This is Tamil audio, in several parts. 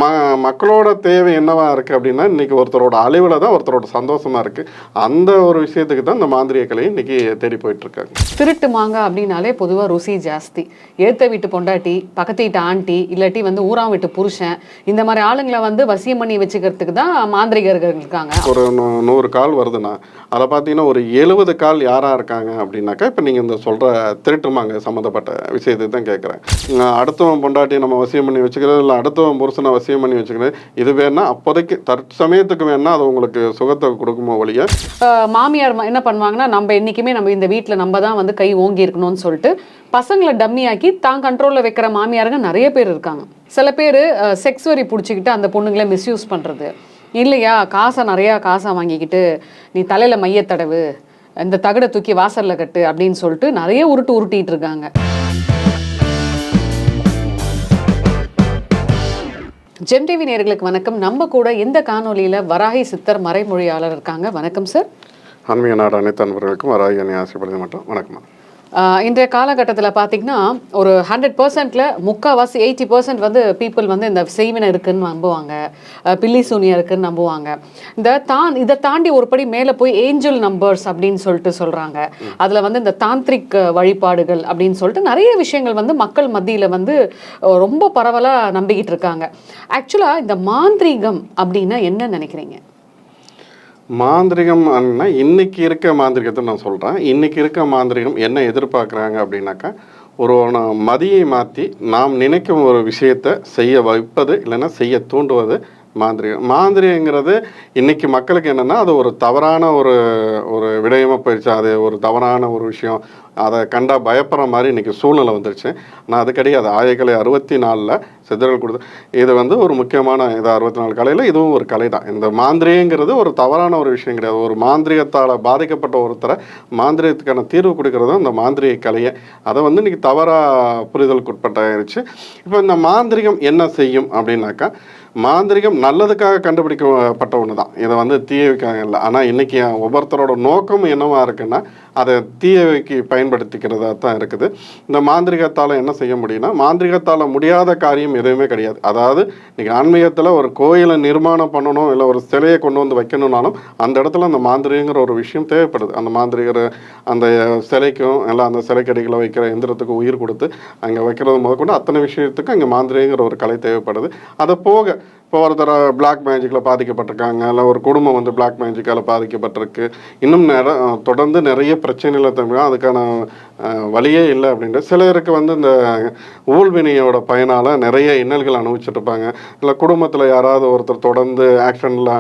ம மக்களோட தேவை என்னவா இருக்குது அப்படின்னா, இன்றைக்கி ஒருத்தரோட அழிவில் தான் ஒருத்தரோட சந்தோஷமாக இருக்குது. அந்த ஒரு விஷயத்துக்கு தான் இந்த மாந்திரிக கலையை இன்றைக்கி தேடி போயிட்டுருக்காங்க. திருட்டு மாங்காய் அப்படின்னாலே பொதுவாக ருசி ஜாஸ்தி. ஏற்ற வீட்டு பொண்டாட்டி, பக்கத்து வீட்டு ஆண்டி, இல்லாட்டி ஊராம் வீட்டு புருஷன், இந்த மாதிரி ஆளுங்களை வசியம் பண்ணி வச்சுக்கிறதுக்கு தான் மாந்திரிகர்கள் இருக்காங்க. ஒரு 100 கால் வருதுன்னா அதை பார்த்தீங்கன்னா ஒரு 70 கால் யாராக இருக்காங்க அப்படின்னாக்கா, இப்போ நீங்கள் இந்த சொல்கிற திருட்டுமாங்க சம்மந்தப்பட்ட விஷயத்தை தான் கேட்குறேன். அடுத்தவன் பொண்டாட்டி நம்ம வசியம் பண்ணி வச்சுக்கிறது, இல்லை அடுத்தவன் புருஷனை வசியம் பண்ணி வச்சுக்கிறது, இது வேணா அப்போதைக்கு தற்சமயத்துக்கு வேணா அது உங்களுக்கு சுகத்தை கொடுக்குமோ ஒழிய. மாமியார் என்ன பண்ணுவாங்கன்னா, நம்ம என்றைக்குமே இந்த வீட்டில் நம்ம தான் கை ஓங்கி இருக்கணும்னு சொல்லிட்டு பசங்களை டம்மியாக்கி தான் கண்ட்ரோலில் வைக்கிற மாமியாருங்க நிறைய பேர் இருக்காங்க. சில பேர் செக்ஸ் வரி பிடிச்சிக்கிட்டு அந்த பொண்ணுங்களை மிஸ்யூஸ் பண்ணுறது, இல்லையா நிறையா காசை வாங்கிக்கிட்டு நீ தலையில் மையத்தடவு, இந்த தகடை தூக்கி வாசலில் கட்டு அப்படின்னு சொல்லிட்டு நிறைய உருட்டிட்டு இருக்காங்க. ஜெம் டிவி நேயர்களுக்கு வணக்கம். நம்ம கூட இந்த காணொலியில் வராகி சித்தர் மறைமொழியாளர் இருக்காங்க. வணக்கம் சார். ஆன்மீக நாடு அனைத்து அன்பர்களுக்கும் வராகி அணி ஆசைப்படுது மட்டும் வணக்கம். இன்றைய காலகட்டத்தில் பார்த்திங்கன்னா ஒரு 100%ல் முக்கால்வாசி 80% பீப்புள் இந்த செய்வினை இருக்குதுன்னு நம்புவாங்க, பில்லி சூனியம் இருக்குதுன்னு நம்புவாங்க. இதை தாண்டி ஒரு படி மேலே போய் ஏஞ்சல் நம்பர்ஸ் அப்படின்னு சொல்லிட்டு சொல்கிறாங்க. அதில் இந்த தாந்திரிக் வழிபாடுகள் அப்படின்னு சொல்லிட்டு நிறைய விஷயங்கள் மக்கள் மத்தியில் ரொம்ப பரவலாக நம்பிக்கிட்டு இருக்காங்க. ஆக்சுவலாக இந்த மாந்திரீகம் அப்படின்னா என்ன நினைக்கிறீங்க? மாந்திரிகம் அப்படின்னா இன்றைக்கி இருக்க மாந்திரிகத்தை நான் சொல்கிறேன். இன்றைக்கி இருக்க மாந்திரிகம் என்ன எதிர்பார்க்குறாங்க அப்படின்னாக்கா, ஒரு மதியை மாற்றி நாம் நினைக்கும் ஒரு விஷயத்தை செய்ய வைப்பது, இல்லைன்னா செய்ய தூண்டுவது மாந்திரிகம். மாந்திரிகங்கிறது இன்றைக்கி மக்களுக்கு என்னென்னா, அது ஒரு தவறான ஒரு விடயமாக போயிடுச்சு. அது ஒரு தவறான ஒரு விஷயம், அதை கண்டா பயப்படுற மாதிரி இன்றைக்கி சூழ்நிலை வந்துருச்சு. ஆனால் அது கிடையாது. ஆயக்கலை 64 சித்தர்கள் கொடுத்து இது ஒரு முக்கியமான இது 64 கலையில் இதுவும் ஒரு கலை தான். இந்த மாந்திரிகங்கிறது ஒரு தவறான ஒரு விஷயம் கிடையாது. ஒரு மாந்திரிகத்தால் பாதிக்கப்பட்ட ஒருத்தரை மாந்திரிகத்துக்கான தீர்வு கொடுக்கறது இந்த மாந்திரிக கலையை. அதை இன்றைக்கி தவறாக புரிதலுக்கு உட்பட்டாயிருச்சு. இப்போ இந்த மாந்திரிகம் என்ன செய்யும் அப்படின்னாக்கா, மாந்திரிகம் நல்லதுக்காக கண்டுபிடிக்கப்பட்ட ஒன்று தான். இதை தீயவைக்காக இல்லை. ஆனால் இன்றைக்கி ஒவ்வொருத்தரோட நோக்கம் என்னவா இருக்குன்னா, அதை தீயவைக்கு பயன்படுத்திக்கிறதா தான் இருக்குது. இந்த மாந்திரிகத்தால் என்ன செய்ய முடியும்னா, மாந்திரிகத்தால் முடியாத காரியம் எதுவுமே கிடையாது. அதாவது இன்றைக்கி ஆன்மீகத்தில் ஒரு கோயிலை நிர்மாணம் பண்ணணும், இல்லை ஒரு சிலையை கொண்டு வைக்கணும்னாலும் அந்த இடத்துல அந்த மாந்திரிகங்கிற ஒரு விஷயம் தேவைப்படுது. அந்த மாந்திரிகர் அந்த சிலைக்கும் எல்லாம் அந்த சிலைக்கடிகளை வைக்கிற எந்திரத்துக்கு உயிர் கொடுத்து அங்கே வைக்கிறது முதற்கொண்டு அத்தனை விஷயத்துக்கும் அங்கே மாந்திரிகங்கிற ஒரு கலை தேவைப்படுது. அதை போக இப்போ ஒருத்தர் பிளாக் மேஜிக்கில் பாதிக்கப்பட்டிருக்காங்க, இல்லை ஒரு குடும்பம் பிளாக் மேஜிக்கால் பாதிக்கப்பட்டிருக்கு, இன்னும் தொடர்ந்து நிறைய பிரச்சனைகளை தமிழ் அதுக்கான வழியே இல்லை அப்படின்ட்டு சிலருக்கு இந்த ஊழ்வினையோட பயனால் நிறைய இன்னல்கள் அனுபவிச்சுட்ருப்பாங்க. இல்லை குடும்பத்தில் யாராவது ஒருத்தர் தொடர்ந்து ஆக்சிடெண்ட்டில்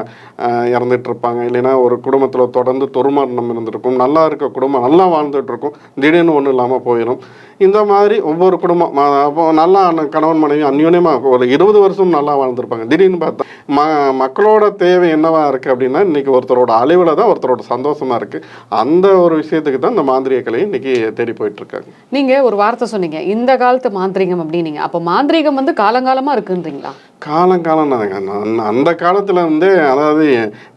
இறந்துட்டுருப்பாங்க, இல்லைன்னா ஒரு குடும்பத்தில் தொடர்ந்து துர்மரணம் இருந்திருக்கும். நல்லா இருக்க குடும்பம் நல்லா வாழ்ந்துட்டுருக்கும், திடீர்னு ஒன்றும் இல்லாமல் போயிடும். இந்த மாதிரி ஒவ்வொரு குடும்பம் அப்போ நல்லா கணவன் மனைவி அந்யோன்யமாக ஒரு 20 வருஷம் நல்லா வாழ்ந்துருப்பாங்க. திடீர்னு பார்த்தா மக்களோட தேவை என்னவா இருக்குது அப்படின்னா, இன்றைக்கி ஒருத்தரோட அழிவில் தான் ஒருத்தரோட சந்தோஷமாக இருக்குது. அந்த ஒரு விஷயத்துக்கு தான் இந்த மாந்திரிக கலையை இன்றைக்கி தேடி போயிட்டுருக்காங்க. நீங்கள் ஒரு வார்த்தை சொன்னீங்க, இந்த காலத்து மாந்திரிகம் அப்படின்னீங்க. அப்போ மாந்திரிகம் காலங்காலமாக இருக்குன்றீங்களா? காலங்காலம் அந்த காலத்தில் அதாவது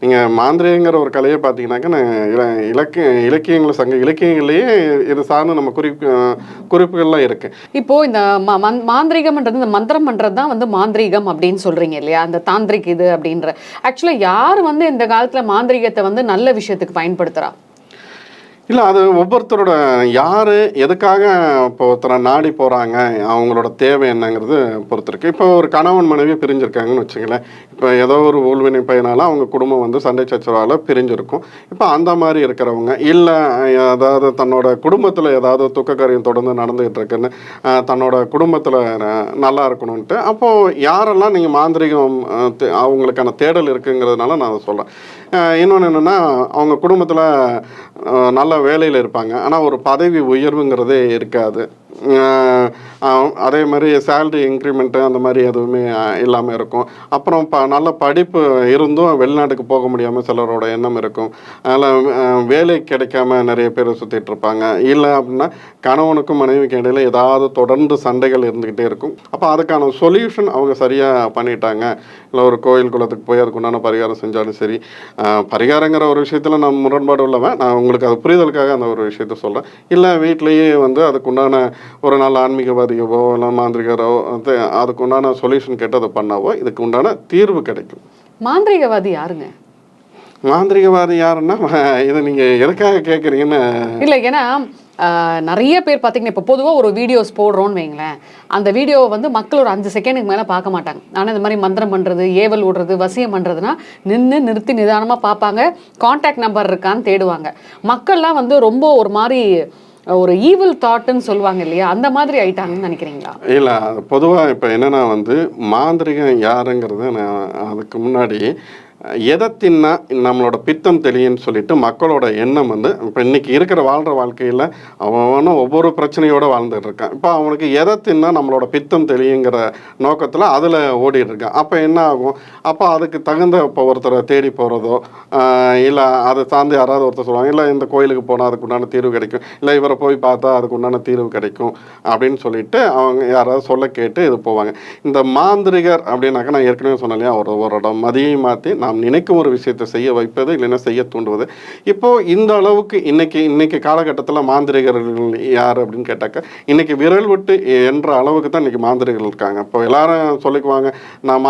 நீங்கள் மாந்திரிகங்கிற ஒரு கலையை பார்த்தீங்கன்னாக்கா, இலக்கியங்கள் சங்க இலக்கியங்கள்லேயே இது சார்ந்து நம்ம குறிப்புகள்லாம் இருக்குது. இப்போது இந்த மாந்திரிகம்ன்றது இந்த மந்திரம் பண்ணுறது தான் மாந்திரிகம் அப்படின்னு சொல்கிறீங்க இல்லையா, அந்த தாந்திரிக் இது அப்படின்ற. ஆக்சுவலாக யார் இந்த காலத்தில் மாந்திரிகத்தை நல்ல விஷயத்துக்கு பயன்படுத்துகிறா? இல்லை, அது ஒவ்வொருத்தரோட யார் எதுக்காக இப்போ ஒருத்தரை நாடி போகிறாங்க, அவங்களோட தேவை என்னங்கிறது பொறுத்திருக்கு. இப்போ ஒரு கணவன் மனைவி பிரிஞ்சிருக்காங்கன்னு வச்சுங்களேன். இப்போ ஏதோ ஒரு ஊழ்வினை பயனால் அவங்க குடும்பம் சண்டை சச்சரவால் பிரிஞ்சிருக்கும். இப்போ அந்த மாதிரி இருக்கிறவங்க, இல்லை அதாவது தன்னோட குடும்பத்தில் ஏதாவது துக்கக்காரியம் தொடர்ந்து நடந்துகிட்டு இருக்குன்னு தன்னோட குடும்பத்தில் நல்லா இருக்கணும்ன்ட்டு, அப்போது யாரெல்லாம் நீங்கள் மாந்திரிகம் அவங்களுக்கான தேடல் இருக்குங்கிறதுனால நான் அதை சொல்கிறேன். இன்னொன்று என்னென்னா, அவங்க குடும்பத்தில் நல்ல வேலையில் இருப்பாங்க, ஆனால் ஒரு பதவி உயர்வுங்கிறதே இருக்காது. அதே மாதிரி சேலரி இன்க்ரிமெண்ட்டு அந்த மாதிரி எதுவுமே இல்லாமல் இருக்கும். அப்புறம் நல்ல படிப்பு இருந்தும் வெளிநாட்டுக்கு போக முடியாமல் சிலரோட எண்ணம் இருக்கும். அதில் வேலை கிடைக்காம நிறைய பேர் சுற்றிட்டு இருப்பாங்க. இல்லை அப்படின்னா கணவனுக்கும் மனைவிக்கு இடையில் ஏதாவது தொடர்ந்து சண்டைகள் இருந்துக்கிட்டே இருக்கும். அப்போ அதுக்கான சொல்யூஷன் அவங்க சரியாக பண்ணிட்டாங்க. இல்லை ஒரு கோயில் குளத்துக்கு போய் அதுக்குண்டான பரிகாரம் செஞ்சாலும் சரி. பரிகாரங்கிற ஒரு விஷயத்தில் நான் முரண்பாடு உள்ளவன், நான் உங்களுக்கு அது புரிதலுக்காக அந்த ஒரு விஷயத்த சொல்கிறேன். இல்லை வீட்லேயே அதுக்குண்டான ஒரு நல்ல ஆன்மீகவாதியவோ இல்லை மாந்திரிகரோ அதுக்கு உண்டான சொல்யூஷன் கேட்டு அதை பண்ணாவோ இதுக்கு உண்டான தீர்வு கிடைக்கும். மாந்திரிகவாதி யாருங்க? மாந்திரிகவாதி யாருன்னா இதை நீங்கள் எதுக்காக கேட்குறீங்கன்னு இல்லை, ஏன்னா நிறைய பேர் பார்த்தீங்கன்னா இப்போ பொதுவாக ஒரு வீடியோஸ் போடுறோன்னு வைங்களேன், அந்த வீடியோவை வந்து மக்கள் ஒரு 5 செகண்டுக்கு மேலே பார்க்க மாட்டாங்க. ஆனால் இந்த மாதிரி மந்திரம் பண்ணுறது, ஏவல் விடுறது, வசியம் பண்ணுறதுனா நிறுத்தி நிதானமாக பார்ப்பாங்க, கான்டாக்ட் நம்பர் இருக்கான்னு தேடுவாங்க. மக்கள்லாம் வந்து ரொம்ப ஒரு மாதிரி ஒரு ஈவில் தாட்டுன்னு சொல்லுவாங்க இல்லையா, அந்த மாதிரி ஆயிட்டாங்கன்னு நினைக்கிறீங்களா? இல்லை, பொதுவாக இப்போ என்னென்னா வந்து மாந்திரிகம் யாருங்கிறது நான் அதுக்கு முன்னாடி எதை தின்னா நம்மளோட பித்தம் தெளியுன்னு சொல்லிட்டு மக்களோட எண்ணம் வந்து இப்போ இன்றைக்கி இருக்கிற வாழ்கிற வாழ்க்கையில் அவனும் ஒவ்வொரு பிரச்சனையோடு வாழ்ந்துட்டு இருக்கான். இப்போ அவனுக்கு எதை தின்னா நம்மளோட பித்தம் தெளியுங்கிற நோக்கத்தில் அதில் ஓடிட்டு இருக்கான். அப்போ என்ன ஆகும், அப்போ அதுக்கு தகுந்த இப்போ ஒருத்தரை தேடி போகிறதோ இல்லை அதை சார்ந்து யாராவது ஒருத்தர் சொல்லுவாங்க, இல்லை இந்த கோயிலுக்கு போனால் அதுக்கு உண்டான தீர்வு கிடைக்கும், இல்லை இவரை போய் பார்த்தா அதுக்கு உண்டான தீர்வு கிடைக்கும் அப்படின்னு சொல்லிட்டு அவங்க யாராவது சொல்ல கேட்டு இது போவாங்க. இந்த மாந்திரிகர் அப்படின்னாக்கா நான் ஏற்கனவே சொன்னேன் இல்லையா, ஒரு மதியை மாற்றி நாம் நினைக்கும் ஒரு விஷயத்தை செய்ய வைப்பது, இல்லைன்னா செய்ய தூண்டுவது. இப்போது இந்த அளவுக்கு இன்னைக்கு காலகட்டத்தில் மாந்திரிகர்கள் யார் அப்படின்னு கேட்டாக்கா இன்னைக்கு விரல் விட்டு என்ற அளவுக்கு தான் இன்னைக்கு மாந்திரிகர்கள் இருக்காங்க. இப்போ எல்லாரும் சொல்லிக்குவாங்க நான்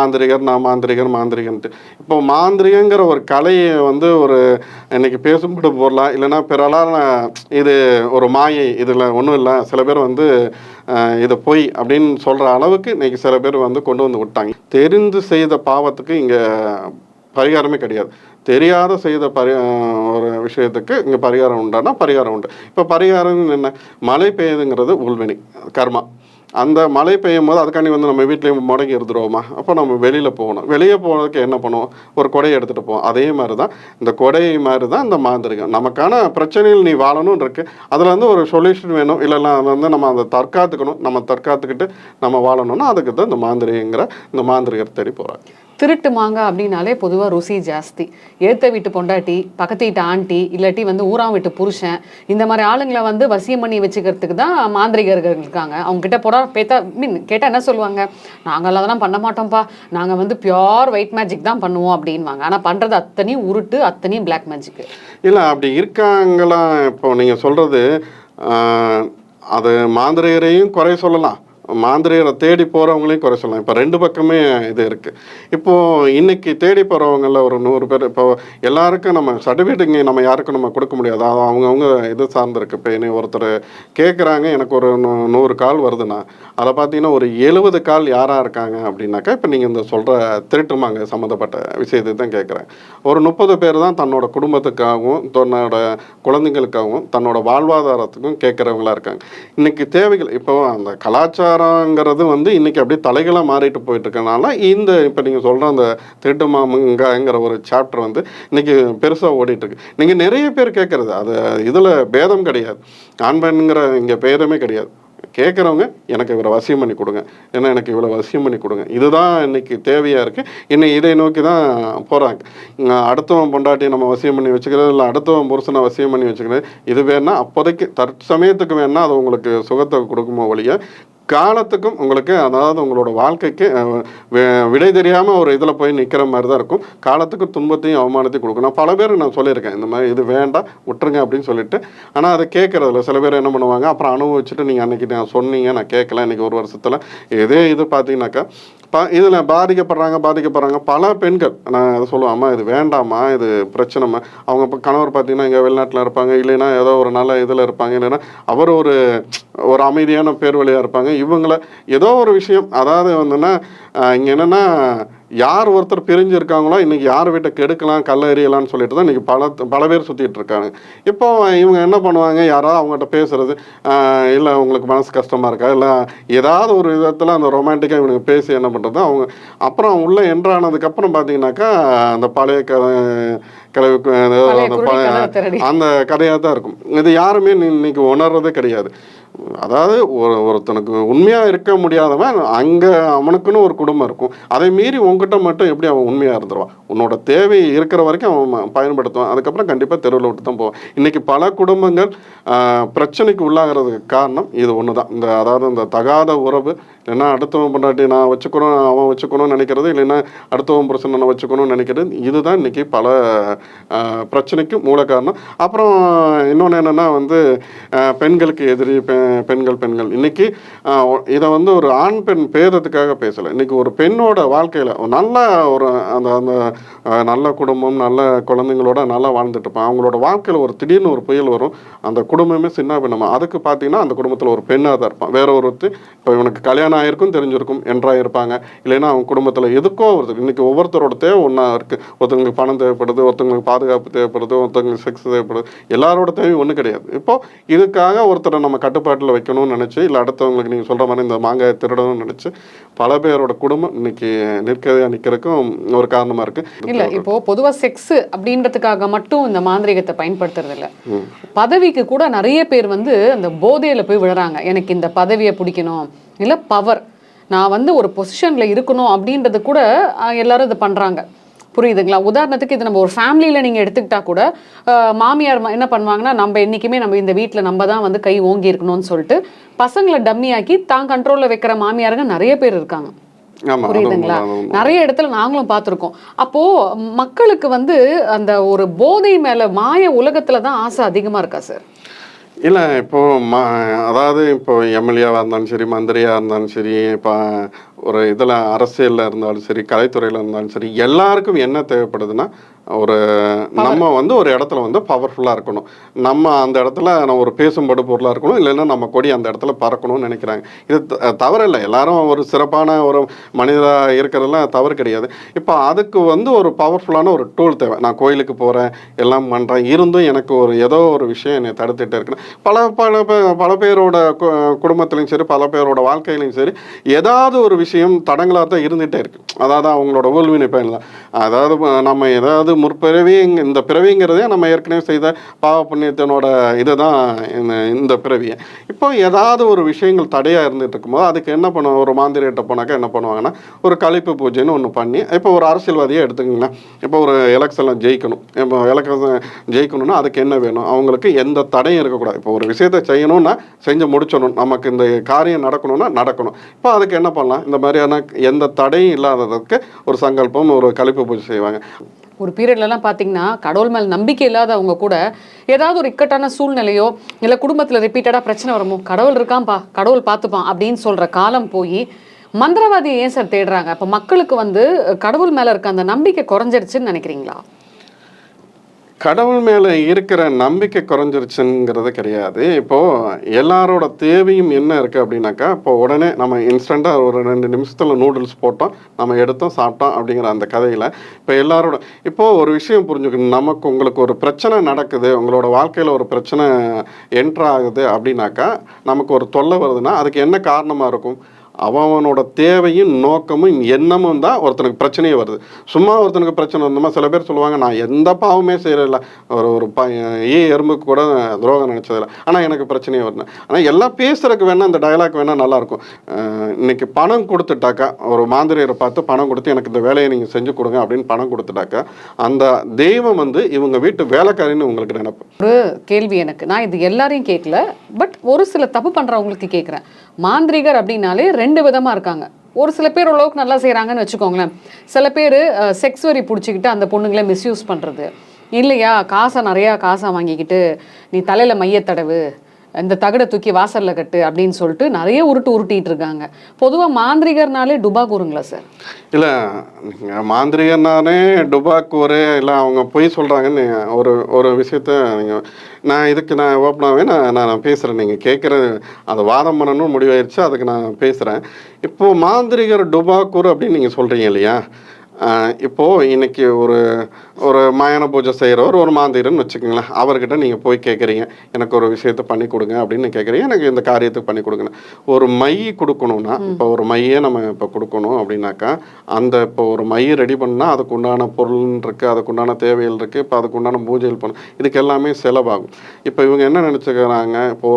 மாந்திரிகன்ட்டு. இப்போ மாந்திரிகங்கிற ஒரு கலையை வந்து ஒரு இன்னைக்கு பேசும்படி போடலாம், இல்லைன்னா பிறலால் இது ஒரு மாயை, இதில் ஒன்றும் இல்லை, சில பேர் வந்து இதை பொய் அப்படின்னு சொல்கிற அளவுக்கு இன்னைக்கு சில பேர் வந்து கொண்டு வந்து விட்டாங்க. தெரிந்து செய்த பாவத்துக்கு இங்கே பரிகாரமே கிடையாது. தெரியாத செய்த ஒரு விஷயத்துக்கு இங்கே பரிகாரம் உண்டானா பரிகாரம் உண்டு. இப்போ பரிகாரம் என்ன, மழை பெய்யுதுங்கிறது உள்வினை கர்மா. அந்த மழை பெய்யும் போது அதுக்காண்டி வந்து நம்ம வீட்லேயும் முடங்கி இருந்துருவோமா, அப்போ நம்ம வெளியில் போகணும். வெளியே போகிறதுக்கு என்ன பண்ணுவோம், ஒரு கொடையை எடுத்துகிட்டு போவோம். அதே மாதிரி தான் இந்த கொடை மாதிரி தான் இந்த மாந்திரிகம். நமக்கான பிரச்சனைகள் நீ வாழணும்னு இருக்குது, அதில் வந்து ஒரு சொல்யூஷன் வேணும், இல்லைன்னா வந்து நம்ம அதை தற்காத்துக்கணும். நம்ம தற்காத்துக்கிட்டு நம்ம வாழணும்னா அதுக்கு தான் இந்த மாந்திரிகர் தேடி போகிறாங்க. திருட்டு மாங்காய் அப்படின்னாலே பொதுவாக ருசி ஜாஸ்தி. ஏற்ற வீட்டு பொண்டாட்டி, பக்கத்து வீட்டு ஆண்டி, இல்லாட்டி வந்து ஊராம் வீட்டு புருஷன், இந்த மாதிரி ஆளுங்களை வந்து வசியம் பண்ணி வச்சுக்கிறதுக்கு தான் மாந்திரிகர்கள் இருக்காங்க. அவங்க கிட்ட போட கேட்டால் என்ன சொல்லுவாங்க, நாங்கள் அதெல்லாம் பண்ண மாட்டோம்ப்பா, நாங்கள் வந்து பியோர் ஒயிட் மேஜிக் தான் பண்ணுவோம் அப்படின்வாங்க. ஆனால் பண்ணுறது அத்தனையும் உருட்டு, அத்தனையும் பிளாக் மேஜிக்கு. இல்லை அப்படி இருக்காங்களா? இப்போ நீங்கள் சொல்கிறது அது மாந்திரிகரையும் குறை சொல்லலாம், மாந்திரிகரை தேடி போகிறவங்களையும் குறை சொல்லலாம். இப்போ 2 பக்கமே இது இருக்குது. இப்போது இன்றைக்கி தேடி போகிறவங்களில் ஒரு 100 பேர், இப்போ எல்லாருக்கும் நம்ம சர்டிஃபிகேட் இங்கே நம்ம யாருக்கும் நம்ம கொடுக்க முடியாது, அது அவங்கவுங்க இது சார்ந்திருக்கு. இப்போ என்னை ஒருத்தர் கேட்குறாங்க, எனக்கு ஒரு 100 கால் வருதுன்னா அதை பார்த்தீங்கன்னா ஒரு 70 கால் யாராக இருக்காங்க அப்படின்னாக்கா இப்போ நீங்கள் இந்த சொல்கிற திருட்டுமாங்க சம்மந்தப்பட்ட விஷயத்தை தான் கேட்குறாங்க. ஒரு 30 பேர் தான் தன்னோட குடும்பத்துக்காகவும் தன்னோட குழந்தைங்களுக்காகவும் தன்னோட வாழ்வாதாரத்துக்கும் கேட்குறவங்களா இருக்காங்க. இன்றைக்கி தேவைகள் இப்போ அந்த கலாச்சாரங்கிறது வந்து இன்றைக்கி அப்படியே தலைகளாக மாறிட்டு போயிட்டு இருக்கனால இந்த இப்போ நீங்கள் சொல்கிற அந்த திருட்டு மாமங்காங்கிற ஒரு சாப்டர் வந்து இன்றைக்கி பெருசாக ஓடிட்டுருக்கு. நீங்கள் நிறைய பேர் கேட்குறது அது இதில் பேதம் கிடையாது, ஆண் பெண்ணுங்கிற இங்கே பேதமே கிடையாது. கேட்குறவங்க எனக்கு இவரை வசியம் பண்ணி கொடுங்க, ஏன்னா எனக்கு இவ்வளோ வசியம் பண்ணி கொடுங்க, இதுதான் இன்றைக்கி தேவையாக இருக்குது. இன்னும் இதை நோக்கி தான் போகிறாங்க. அடுத்தவன் பொண்டாட்டி நம்ம வசியம் பண்ணி வச்சுக்கிறது, இல்லை அடுத்தவன் புருஷனை வசியம் பண்ணி வச்சுக்கிறது, இது வேணா அப்போதைக்கு தற்சமயத்துக்கு வேணா அது உங்களுக்கு சுகத்தை கொடுக்குமோ ஒழிய காலத்துக்கும் உங்களுக்கு, அதாவது உங்களோட வாழ்க்கைக்கு விடை தெரியாமல் ஒரு இதில் போய் நிற்கிற மாதிரி தான் இருக்கும். காலத்துக்கு துன்பத்தையும் அவமானத்தையும் கொடுக்கும். நான் பல பேர் நான் சொல்லியிருக்கேன் இந்த மாதிரி இது வேண்டாம் விட்டுருங்க அப்படின்னு சொல்லிட்டு. ஆனால் அதை கேட்குறதில்ல. சில பேர் என்ன பண்ணுவாங்க, அப்புறம் அனுபவிச்சுட்டு நீங்கள் அன்றைக்கி நான் சொன்னீங்க நான் கேட்கல, இன்றைக்கி ஒரு வருஷத்தில் இதே இது பார்த்தீங்கன்னாக்கா இதில் பாதிக்கப்படுறாங்க பல பெண்கள். நான் அதை சொல்லுவேன், அம்மா இது வேண்டாம்மா, இது பிரச்சனைம்மா. அவங்க இப்போ கணவர் பார்த்தீங்கன்னா இங்கே வெளிநாட்டில் இருப்பாங்க, இல்லைன்னா ஏதோ ஒரு நல்ல இதில் இருப்பாங்க, இல்லைன்னா அவர் ஒரு அமைதியான பேர் வழியாக இருப்பாங்க. இவங்கள ஏதோ ஒரு விஷயம், அதாவது வந்துன்னா இங்கே என்னென்னா யார் ஒருத்தர் பிரிஞ்சு இருக்காங்களோ இன்றைக்கி யார் வீட்டை கெடுக்கலாம் கல்ல எறியலான்னு சொல்லிட்டு தான் இன்றைக்கி பல பேர் சுற்றிட்டு இருக்காங்க. இப்போ இவங்க என்ன பண்ணுவாங்க, யாராவது அவங்ககிட்ட பேசுகிறது, இல்லை உங்களுக்கு மனசு கஷ்டமாக இருக்கா, இல்லை ஏதாவது ஒரு விதத்தில் அந்த ரொமான்டிக்காக இவனுக்கு பேசி என்ன பண்ணுறது, அவங்க அப்புறம் உள்ளே என்ட்ரானதுக்கப்புறம் பார்த்தீங்கன்னாக்கா அந்த பழைய அந்த கதையாக தான் இருக்கும். இது யாருமே இன்னைக்கு உணர்றதே கிடையாது. அதாவது ஒருத்தனுக்கு உண்மையாக இருக்க முடியாதவன் அங்கே அவனுக்குன்னு ஒரு குடும்பம் இருக்கும், அதை மீறி உங்ககிட்ட மட்டும் எப்படி அவன் உண்மையாக இருந்துருவான். உன்னோட தேவை இருக்கிற வரைக்கும் அவன் பயன்படுத்துவான், அதுக்கப்புறம் கண்டிப்பாக தெருவில் விட்டு தான் போவான். இன்றைக்கி பல குடும்பங்கள் பிரச்சனைக்கு உள்ளாகிறதுக்கு காரணம் இது ஒன்று தான். அதாவது இந்த தகாத உறவு, இல்லைன்னா அடுத்தவன் பொண்டாட்டி நான் வச்சுக்கணும், அவன் வச்சுக்கணும்னு நினைக்கிறது, இல்லைன்னா அடுத்தவன் புருஷன் நான் வச்சுக்கணும்னு நினைக்கிறது, இதுதான் இன்றைக்கி பல பிரச்சனைக்கு மூல காரணம். அப்புறம் இன்னொன்று என்னென்னா வந்து பெண்களுக்கு எதிரி பெண்கள் இன்றைக்கி இதை வந்து ஒரு ஆண் பெண் பேதத்துக்காக பேசலை. இன்றைக்கி ஒரு பெண்ணோட வாழ்க்கையில் நல்ல ஒரு அந்த அந்த நல்ல குடும்பம், நல்ல குழந்தைங்களோட நல்லா வாழ்ந்துட்டு இருப்பான். அவங்களோட வாழ்க்கையில் ஒரு திடீர்னு ஒரு புயல் வரும், அந்த குடும்பமே சின்ன பின்னமாக. அதுக்கு பார்த்தீங்கன்னா அந்த குடும்பத்தில் ஒரு பெண்ணாக தான் இருப்பான். வேற ஒருத்தர் இப்போ இவனுக்கு கல்யாணம் ஆகிருக்கும் தெரிஞ்சிருக்கும், என்றாக இருப்பாங்க. இல்லைன்னா அவங்க குடும்பத்தில் எதுக்கோ ஒருத்தர் இன்றைக்கி ஒவ்வொருத்தரோட தேவை ஒன்றா இருக்குது. ஒருத்தவங்களுக்கு பணம் தேவைப்படுது, ஒருத்தவங்களுக்கு பாதுகாப்பு தேவைப்படுது, ஒருத்தவங்களுக்கு செக்ஸ் தேவைப்படுது. எல்லாரோட தேவையும் ஒன்றும் கிடையாது. இப்போது இதுக்காக ஒருத்தரை நம்ம கட்டுப்பாட்டில் வைக்கணும்னு நினச்சி, இல்லை அடுத்தவங்களுக்கு நீங்கள் சொல்கிற மாதிரி இந்த மாங்காய் திருடணும்னு நினச்சி பல பேரோட குடும்பம் இன்னைக்கு நிற்கிறதுக்கும் ஒரு காரணமாக இருக்குது. இல்லை, இப்போ பொதுவாக செக்ஸ் அப்படின்றதுக்காக மட்டும் இந்த மாந்திரிகத்தை பயன்படுத்துறது இல்லை. பதவிக்கு கூட நிறைய பேர் வந்து அந்த போதையில் போய் விழுறாங்க. எனக்கு இந்த பதவியை பிடிக்கணும், இல்லை பவர், நான் வந்து ஒரு பொசிஷனில் இருக்கணும் அப்படின்றது கூட எல்லாரும் இது பண்ணுறாங்க. புரியுதுங்களா? உதாரணத்துக்கு இது நம்ம ஒரு ஃபேமிலியில் நீங்கள் எடுத்துக்கிட்டா கூட மாமியார் என்ன பண்ணுவாங்கன்னா, நம்ம என்றைக்குமே நம்ம இந்த வீட்டில் நம்ம தான் வந்து கை ஓங்கி இருக்கணும்னு சொல்லிட்டு பசங்களை டம்மியாக்கி தான் கண்ட்ரோலில் வைக்கிற மாமியாருங்க நிறைய பேர் இருக்காங்க. புரியுதுங்களா? நிறைய இடத்துல நாங்களும் பார்த்துருக்கோம். அப்போ மக்களுக்கு வந்து அந்த ஒரு போதை மேல மாய உலகத்துல தான் ஆசை அதிகமா இருக்கா சார்? இல்லை, இப்போது அதாவது இப்போ எம்எல்ஏவாக இருந்தாலும் சரி, மந்திரியாக இருந்தாலும் சரி, இப்போ ஒரு இதில் அரசியலில் இருந்தாலும் சரி, கலைத்துறையில் இருந்தாலும் சரி, எல்லாருக்கும் என்ன தேவைப்படுதுன்னா ஒரு நம்ம வந்து ஒரு இடத்துல வந்து பவர்ஃபுல்லாக இருக்கணும். நம்ம அந்த இடத்துல நம்ம ஒரு பேசும்படு பொருளாக இருக்கணும், இல்லைன்னா நம்ம கொடி அந்த இடத்துல பறக்கணும்னு நினைக்கிறாங்க. இது தவறில்லை. எல்லாரும் ஒரு சிறப்பான ஒரு மனிதராக இருக்கிறதெல்லாம் தவறு கிடையாது. இப்போ அதுக்கு வந்து ஒரு பவர்ஃபுல்லான ஒரு டூல் தேவை. நான் கோயிலுக்கு போகிறேன், எல்லாம் பண்ணுறேன், இருந்தும் எனக்கு ஒரு ஏதோ ஒரு விஷயம் என்னை தடுத்துகிட்டே இருக்குன்னு பல பேரோட குடும்பத்துலையும் சரி, பல பேரோட வாழ்க்கையிலையும் சரி, ஏதாவது ஒரு விஷயம் தடங்களாக தான் இருந்துகிட்டே இருக்குது. அதாவது அவங்களோட ஊழ்வினை பயன்லாம். அதாவது நம்ம ஏதாவது முற்பிறவி, இந்த பிறவிங்கிறதே நம்ம ஏற்கனவே செய்த பாவ புண்ணியத்தினோட இதை தான் இந்த பிறவியை. இப்போ ஏதாவது ஒரு விஷயங்கள் தடையாக இருந்துகிட்டு இருக்கும்போது அதுக்கு என்ன பண்ணுவோம்? ஒரு மாந்திரிகிட்ட போனாக்கா என்ன பண்ணுவாங்கன்னா, ஒரு கழிப்பு பூஜைன்னு ஒன்று பண்ணி, இப்போ ஒரு அரசியல்வாதியை எடுத்துக்கோங்களேன். இப்போ ஒரு எலெக்ஷனில் ஜெயிக்கணும். இப்போ எலெக்ஷன் ஜெயிக்கணும்னா அதுக்கு என்ன வேணும்? அவங்களுக்கு எந்த தடையும் இருக்கக்கூடாது. இப்போ ஒரு விஷயத்தை செய்யணும்னா செஞ்சு முடிச்சணும், நமக்கு இந்த காரியம் நடக்கணும்னா நடக்கணும். இப்போ அதுக்கு என்ன பண்ணலாம்? இந்த மாதிரியான எந்த தடையும் இல்லாததுக்கு ஒரு சங்கல்பம், ஒரு கழிப்பு பூஜை செய்வாங்க. ஒரு பீரியட்லலாம் பார்த்தீங்கன்னா கடவுள் மேல் நம்பிக்கை இல்லாதவங்க கூட ஏதாவது ஒரு இக்கட்டான சூழ்நிலையோ இல்லை குடும்பத்தில் ரிப்பீட்டடாக பிரச்சனை வருமோ, கடவுள் இருக்கான்ப்பா, கடவுள் பார்த்துப்பான் அப்படின்னு சொல்கிற காலம் போய் மந்திரவாதியை ஏன் சார் தேடுறாங்க? அப்போ மக்களுக்கு வந்து கடவுள் மேலே இருக்க அந்த நம்பிக்கை குறைஞ்சிருச்சுன்னு நினைக்கிறீங்களா? கடவுள் மேலே இருக்கிற நம்பிக்கை குறைஞ்சிருச்சுங்கிறது கிடையாது. இப்போது எல்லாரோட தேவையும் என்ன இருக்குது அப்படின்னாக்கா, இப்போ உடனே நம்ம இன்ஸ்டண்ட்டாக ஒரு 2 நிமிஷத்தில் நூடுல்ஸ் போட்டோம், நம்ம எடுத்தோம், சாப்பிட்டோம் அப்படிங்கிற அந்த கதையில் இப்போ எல்லாரோட இப்போது ஒரு விஷயம் புரிஞ்சுக்கணும். உங்களுக்கு ஒரு பிரச்சனை நடக்குது, உங்களோட வாழ்க்கையில் ஒரு பிரச்சனை என்ட்ராகுது அப்படின்னாக்கா, நமக்கு ஒரு தொல்லை வருதுன்னா அதுக்கு என்ன காரணமாக இருக்கும்? அவனோட தேவையும் நோக்கமும் எண்ணமும் தான் ஒருத்தனுக்கு பிரச்சனையே வருது. சும்மா ஒருத்தனுக்கு பிரச்சனை வந்தோமா, சில பேர் சொல்லுவாங்க, நான் எந்த பாவமே செய்யறதில்ல, ஒரு எறும்புக்கு கூட துரோகம் நினச்சதில்லை, ஆனால் எனக்கு பிரச்சனையே வருது. ஆனால் எல்லாம் பேசுறதுக்கு வேணால் அந்த டயலாக் வேணால் நல்லாயிருக்கும். இன்னைக்கு பணம் கொடுத்துட்டாக்கா, ஒரு மாந்திரியரை பார்த்து பணம் கொடுத்து எனக்கு இந்த வேலையை நீங்கள் செஞ்சு கொடுங்க அப்படின்னு பணம் கொடுத்துட்டாக்கா, அந்த தெய்வம் வந்து இவங்க வீட்டு வேலைக்காரின்னு உங்களுக்கு நினைப்பு. ஒரு கேள்வி எனக்கு, நான் இது எல்லாரையும் கேட்கல, பட் ஒரு சில தப்பு பண்ணுறவங்களுக்கு கேட்குறேன். மாந்திரிகர் அப்படின்னாலே 2 விதமாக இருக்காங்க. ஒரு சில பேர் ஓரளவுக்கு நல்லா செய்கிறாங்கன்னு வச்சுக்கோங்களேன். சில பேர் செக்ஸ் வரி பிடிச்சிக்கிட்டு அந்த பொண்ணுங்களை மிஸ்யூஸ் பண்ணுறது, இல்லையா நிறையா காசை வாங்கிக்கிட்டு நீ தலையில் மையத்தடவு, இந்த தகடை தூக்கி வாசலில் கட்டு அப்படின்னு சொல்லிட்டு நிறைய உருட்டிட்டு இருக்காங்க. பொதுவாக மாந்திரிகர்னாலே டுபாக்கூருங்களா சார்? இல்லை, நீங்கள் மாந்திரிகர்னாலே டுபாக்கூரு இல்லை அவங்க பொய் சொல்கிறாங்கன்னு ஒரு விஷயத்த இதுக்கு நான் ஓப்பனாகவே நான் பேசுகிறேன். நீங்கள் கேட்குறது அதை வாதம் பண்ணணும்னு முடிவாயிருச்சு, அதுக்கு நான் பேசுகிறேன். இப்போது மாந்திரிகர் டுபாக்கூர் அப்படின்னு நீங்கள் சொல்கிறீங்க இல்லையா? இப்போது இன்றைக்கி ஒரு மயான பூஜை செய்கிறவர் ஒரு மாந்திரன்னு வச்சுக்கோங்களேன். அவர்கிட்ட நீங்கள் போய் கேட்குறீங்க, எனக்கு ஒரு விஷயத்தை பண்ணி கொடுங்க அப்படின்னு கேட்குறீங்க, எனக்கு இந்த காரியத்துக்கு பண்ணி கொடுங்கன்னு. ஒரு மை கொடுக்கணுன்னா, இப்போ ஒரு மையை நம்ம இப்போ கொடுக்கணும் அப்படின்னாக்கா, இப்போ ஒரு மையை ரெடி பண்ணால் அதுக்கு உண்டான பொருள் இருக்குது, அதுக்கு உண்டான தேவைகள் இருக்குது, இப்போ அதுக்கு உண்டான பூஜைகள் பண்ணணும், இதுக்கு எல்லாமே செலவாகும். இப்போ இவங்க என்ன நினச்சிக்கிறாங்க, இப்போ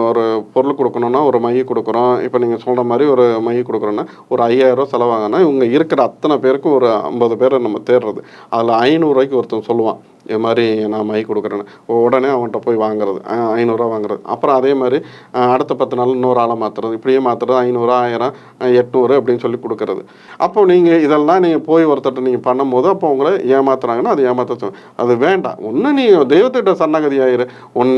ஒரு பொருள் கொடுக்கணுன்னா ஒரு மையை கொடுக்குறோம், இப்போ நீங்கள் சொல்கிற மாதிரி ஒரு மையை கொடுக்குறோன்னா ஒரு 5000 செலவாகனா, இவங்க இருக்கிற அத்தனை பேருக்கும் ஒரு 50 பேரை நம்ம தேடுறது, அதில் 500 ரூபாய்க்கு ஒருத்தன் சொல்லுவான், இது மாதிரி நான் மை கொடுக்குறேன்னு உடனே அவன்கிட்ட போய் வாங்குறது, 500 வாங்குறது. அப்புறம் அதே மாதிரி அடுத்த 10 நாள் இன்னொரு ஆளை மாற்றுறது, இப்படியே மாற்றுறது 500, 1000, 800 அப்படின்னு சொல்லி கொடுக்குறது. அப்போ நீங்கள் இதெல்லாம் நீங்கள் போய் ஒருத்தர்கிட்ட நீங்கள் பண்ணும்போது அப்போ உங்களை ஏமாத்துறாங்கன்னா அது அது வேண்டாம். ஒன்று நீ தெய்வத்திட்ட சரணாகதி ஆயிரு.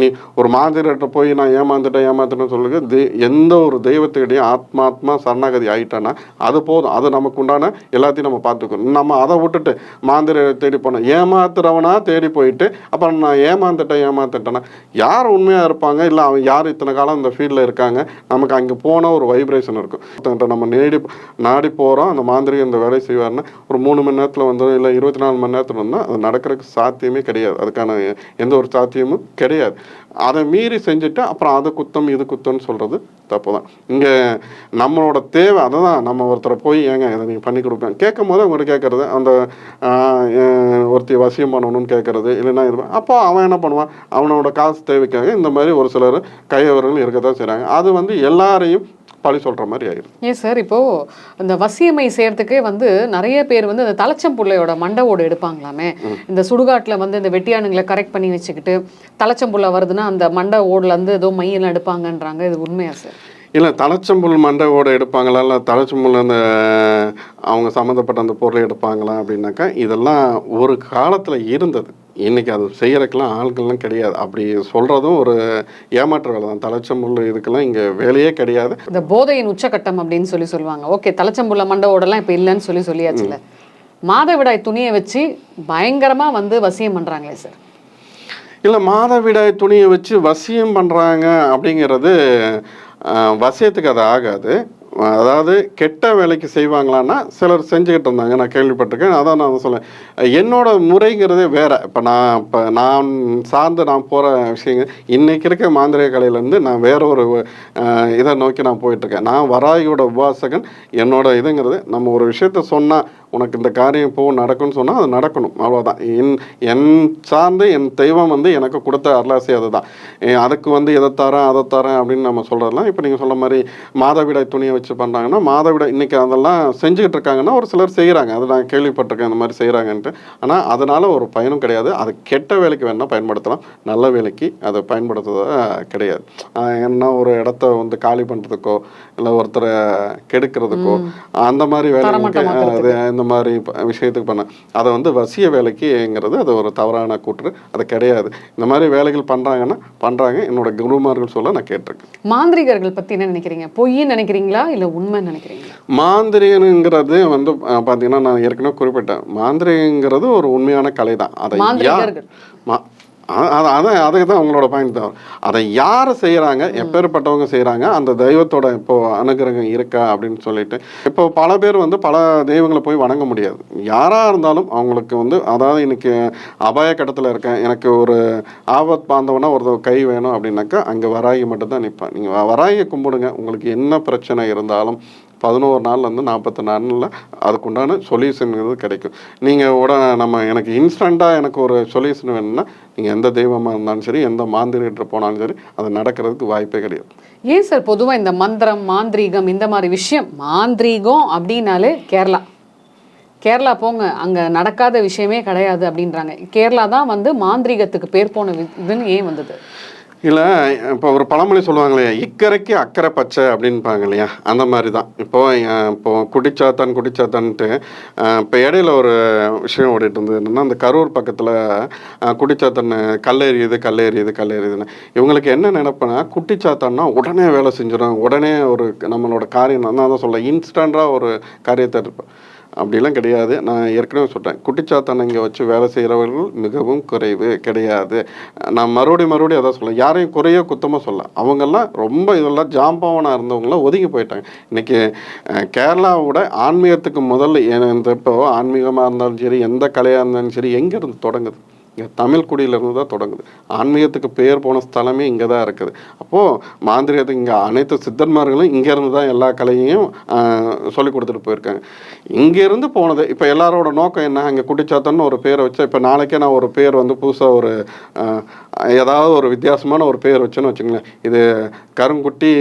நீ ஒரு மாந்திரிகிட்ட போய் நான் ஏமாந்துட்டேன்னு சொல்லுங்க. எந்த ஒரு தெய்வத்துக்கிட்டையும் ஆத்மா சரணாகதி ஆகிட்டான்னா அது போதும். அது நமக்கு உண்டான எல்லாத்தையும் நம்ம பார்த்துக்கணும். நம்ம அதை விட்டுட்டு மாந்திர தேடி போனோம், ஏமாத்துறவனா தேடி போயிட்டு அப்புறம் நான் ஏமாந்துட்டேன்னா யார் உண்மையாக இருப்பாங்க? இல்லை அவன் யார் இத்தனை காலம் இந்த ஃபீல்டில் இருக்காங்க? நமக்கு அங்கே போன ஒரு வைப்ரேஷன் இருக்கும். ஒருத்தங்கிட்ட நம்ம நாடி போகிறோம், அந்த மாந்திரிகம் இந்த வேலையை செய்வார்னா ஒரு 3 மணி நேரத்தில் வந்துடும், இல்லை 24 மணி நேரத்தில் வந்தால் அது நடக்கிறதுக்கு சாத்தியமே கிடையாது. அதுக்கான எந்த ஒரு சாத்தியமும் கிடையாது. அதை மீறி செஞ்சுட்டு அப்புறம் அது குத்தம் இது குத்தம்னு சொல்கிறது தப்பு தான். இங்கே நம்மளோட தேவை அதை தான். நம்ம ஒருத்தரை போய் ஏங்க இதை நீங்கள் பண்ணி கொடுப்பேன் கேட்கும் போது அவங்கள்ட்ட கேட்குறது, அந்த ஒருத்தி வசியம் பண்ணணும்னு கேட்குறது, இல்லைன்னா இது அப்போ அவன் என்ன பண்ணுவான், அவனோட காசு தேவைக்காக இந்த மாதிரி ஒரு சிலர் கையவர்கள் இருக்க தான் செய்கிறாங்க. அது வந்து எல்லாரையும் பழி சொல்கிற மாதிரி ஆயிடும். ஏன் சார், இப்போது இந்த வசியமை செய்கிறதுக்கே வந்து நிறைய பேர் வந்து அந்த தலைச்சம்புள்ளையோட மண்டவோடு எடுப்பாங்களாமே. இந்த சுடுகாட்டில் வந்து இந்த வெட்டியானுங்களை கரெக்ட் பண்ணி வச்சுக்கிட்டு தலைச்சம்புள்ள வருதுன்னா அந்த மண்டை ஓடுலேருந்து ஏதோ மையெல்லாம் எடுப்பாங்கன்றாங்க. இது உண்மையா சார்? இல்லை, தலைச்சம்புல் மண்டையோடு எடுப்பாங்களா, இல்லை தலைச்சம்புல் அந்த அவங்க சம்மந்தப்பட்ட அந்த பொருளை எடுப்பாங்களா அப்படின்னாக்கா இதெல்லாம் ஒரு காலத்தில் இருந்தது. இன்றைக்கி அது செய்கிறதுக்கெல்லாம் ஆட்கள்லாம் கிடையாது. அப்படி சொல்கிறதும் ஒரு ஏமாற்று வேலை தான். தலைச்சம்புல் இதுக்கெல்லாம் இங்கே வேலையே கிடையாது. இந்த போதையின் உச்சக்கட்டம் அப்படின்னு சொல்லுவாங்க. ஓகே, தலைச்சம்புள்ள மண்டவோடலாம் இப்போ இல்லைன்னு சொல்லியாச்சுல. மாதவிடாய் துணியை வச்சு பயங்கரமாக வந்து வசியம் பண்ணுறாங்களே சார். இல்லை, மாதவிடாய் துணியை வச்சு வசியம் பண்ணுறாங்க அப்படிங்கிறது வசியத்துக்கு அது ஆகாது. அதாவது கெட்ட வேலைக்கு செய்வாங்களான்னா சிலர் செஞ்சுக்கிட்டு இருந்தாங்க, நான் கேள்விப்பட்டிருக்கேன். அதான் நான் சொல்லேன், என்னோட முறைங்கிறதே வேறு. இப்போ நான் சார்ந்து நான் போகிற விஷயங்கள் இன்றைக்கி இருக்க மாந்திரிக கலையிலேருந்து நான் வேற ஒரு இதை நோக்கி நான் போயிட்டுருக்கேன். நான் வராகியோட உபாசகன். என்னோட இதுங்கிறது நம்ம ஒரு விஷயத்த சொன்னால் உனக்கு இந்த காரியம் நடக்கும்னு சொன்னால் அது நடக்கணும், அவ்வளோதான். என் சார்ந்து என் தெய்வம் வந்து எனக்கு கொடுத்த அருளாசி அதுதான். அதுக்கு வந்து இதை தரேன் அதை தரேன் அப்படின்னு நம்ம சொல்கிறதெல்லாம் இப்போ நீங்கள் சொல்ல மாதிரி மாதவிடாய் துணியை வச்சு பண்ணுறாங்கன்னா மாதவிடாய் இன்றைக்கி அதெல்லாம் செஞ்சுக்கிட்டு இருக்காங்கன்னா ஒரு சிலர் செய்கிறாங்க. அது நான் கேள்விப்பட்டிருக்கேன் இந்த மாதிரி செய்கிறாங்கன்ட்டு. ஆனால் அதனால் ஒரு பயனும் கிடையாது. அது கெட்ட வேலைக்கு வேணால் பயன்படுத்தலாம், நல்ல வேலைக்கு அதை பயன்படுத்துவதா கிடையாது. என்ன ஒரு இடத்த வந்து காலி பண்ணுறதுக்கோ இல்லை ஒருத்தரை கெடுக்கிறதுக்கோ அந்த மாதிரி வேலைக்கு அது இந்த மாதிரி விஷயத்துக்கு பண்ண அதை வந்து வசிய வேலைக்குங்கிறது அது ஒரு தவறான கூற்று. அது கிடையாது. இந்த மாதிரி வேலைகள் பண்ணுறாங்க. என்னோட குருமார்கள் சொல்ல நான் கேட்டிருக்கேன். மாந்திரிகர்கள் பற்றி என்ன நினைக்கிறீங்க? பொய்ன்னு நினைக்கிறீங்களா இல்லை உண்மை நினைக்கிறீங்களா? மாந்திரிகனுங்கிறது வந்து பார்த்தீங்கன்னா நான் ஏற்கனவே குறிப்பிட்டேன், மாந்திரிகங்கிறது ஒரு உண்மையான கலை தான். அதை அதான் அதுக்கு தான் உங்களோட பாயிண்ட் தான். அதை யார் செய்கிறாங்க, எப்பேற்பட்டவங்க செய்கிறாங்க, அந்த தெய்வத்தோட இப்போது அனுகிரகம் இருக்கா அப்படின்னு சொல்லிட்டு இப்போ பல பேர் வந்து பல தெய்வங்களை போய் வணங்க முடியாது. யாராக இருந்தாலும் அவங்களுக்கு வந்து அதாவது இன்னைக்கு அபாய கட்டத்தில் இருக்கேன், எனக்கு ஒரு ஆபத் பாந்தவனா ஒரு கை வேணும் அப்படின்னாக்கா அங்கே வராகி மட்டும்தான் நிற்பேன். நீங்கள் வராகியை கும்பிடுங்க, உங்களுக்கு என்ன பிரச்சனை இருந்தாலும் 11 நாள்லேருந்து 40 நாளில் அதுக்குண்டான சொல்யூஷனுங்கிறது கிடைக்கும். நீங்கள் எனக்கு இன்ஸ்டண்ட்டாக எனக்கு ஒரு சொல்யூஷன் வேணும்னா நீங்கள் எந்த தெய்வமாக இருந்தாலும் சரி, எந்த மாந்திரிகிட்ட போனாலும் சரி, அது நடக்கிறதுக்கு வாய்ப்பே கிடையாது. ஏன் சார் பொதுவாக இந்த மந்திரம் மாந்திரீகம் இந்த மாதிரி விஷயம், மாந்திரீகம் அப்படின்னாலே கேரளா போங்க, அங்கே நடக்காத விஷயமே கிடையாது அப்படின்றாங்க. கேரளா தான் வந்து மாந்திரீகத்துக்கு பேர் போன இதுன்னு ஏன் வந்தது? இல்லை, இப்போ ஒரு பழமொழி சொல்லுவாங்களே, இக்கரைக்கு அக்கறை பச்சை அப்படின்பாங்க இல்லையா, அந்த மாதிரி தான். இப்போது குடிச்சாத்தான்ட்டு இப்போ இடையில ஒரு விஷயம் ஓடிட்டு இருந்தது. என்னென்னா அந்த கரூர் பக்கத்தில் குடிச்சாத்தான் கல்லெறியுதுன்னு இவங்களுக்கு என்ன நினைப்பேன்னா, குட்டிச்சாத்தான்னா உடனே வேலை செஞ்சிடும், உடனே ஒரு நம்மளோட காரியம் தான் சொல்ல இன்ஸ்டண்ட்டாக ஒரு காரியத்தை இருப்பேன். அப்படிலாம் கிடையாது. நான் ஏற்கனவே சொல்கிறேன், குட்டிச்சாத்தானை இங்கே வச்சு வேலை செய்கிறவர்கள் மிகவும் குறைவு கிடையாது. நான் மறுபடியும் அதான் சொல்ல, யாரையும் குறையோ குத்தமாக சொல்ல, அவங்கெல்லாம் ரொம்ப இதெல்லாம் ஜாம்பவனாக இருந்தவங்களாம் ஒதுங்கி போயிட்டாங்க. இன்றைக்கி கேரளாவோட ஆன்மீகத்துக்கு முதல்ல இப்போ ஆன்மீகமாக இருந்தாலும் சரி, எந்த கலையாக இருந்தாலும் சரி, எங்கேருந்து தொடங்குது? இங்கே தமிழ் குடியிலேருந்து தான் தொடங்குது. ஆன்மீகத்துக்கு பேர் போன ஸ்தலமே இங்கே தான் இருக்குது. அப்போது மாந்திரிகத்துக்கு இங்கே அனைத்து சித்தர்மார்களும் இங்கேருந்து தான் எல்லா கலையையும் சொல்லிக் கொடுத்துட்டு போயிருக்காங்க. இங்கேருந்து போனது. இப்போ எல்லாரோட நோக்கம் என்ன, அங்கே குட்டிச்சாத்தான்னு ஒரு பேரை வச்சா, இப்போ நாளைக்கே நான் ஒரு பேர் வந்து புதுசாக ஒரு ஏதாவது ஒரு வித்தியாசமான ஒரு பேர் வச்சேன்னு வச்சுங்களேன், இது கருங்குட்டி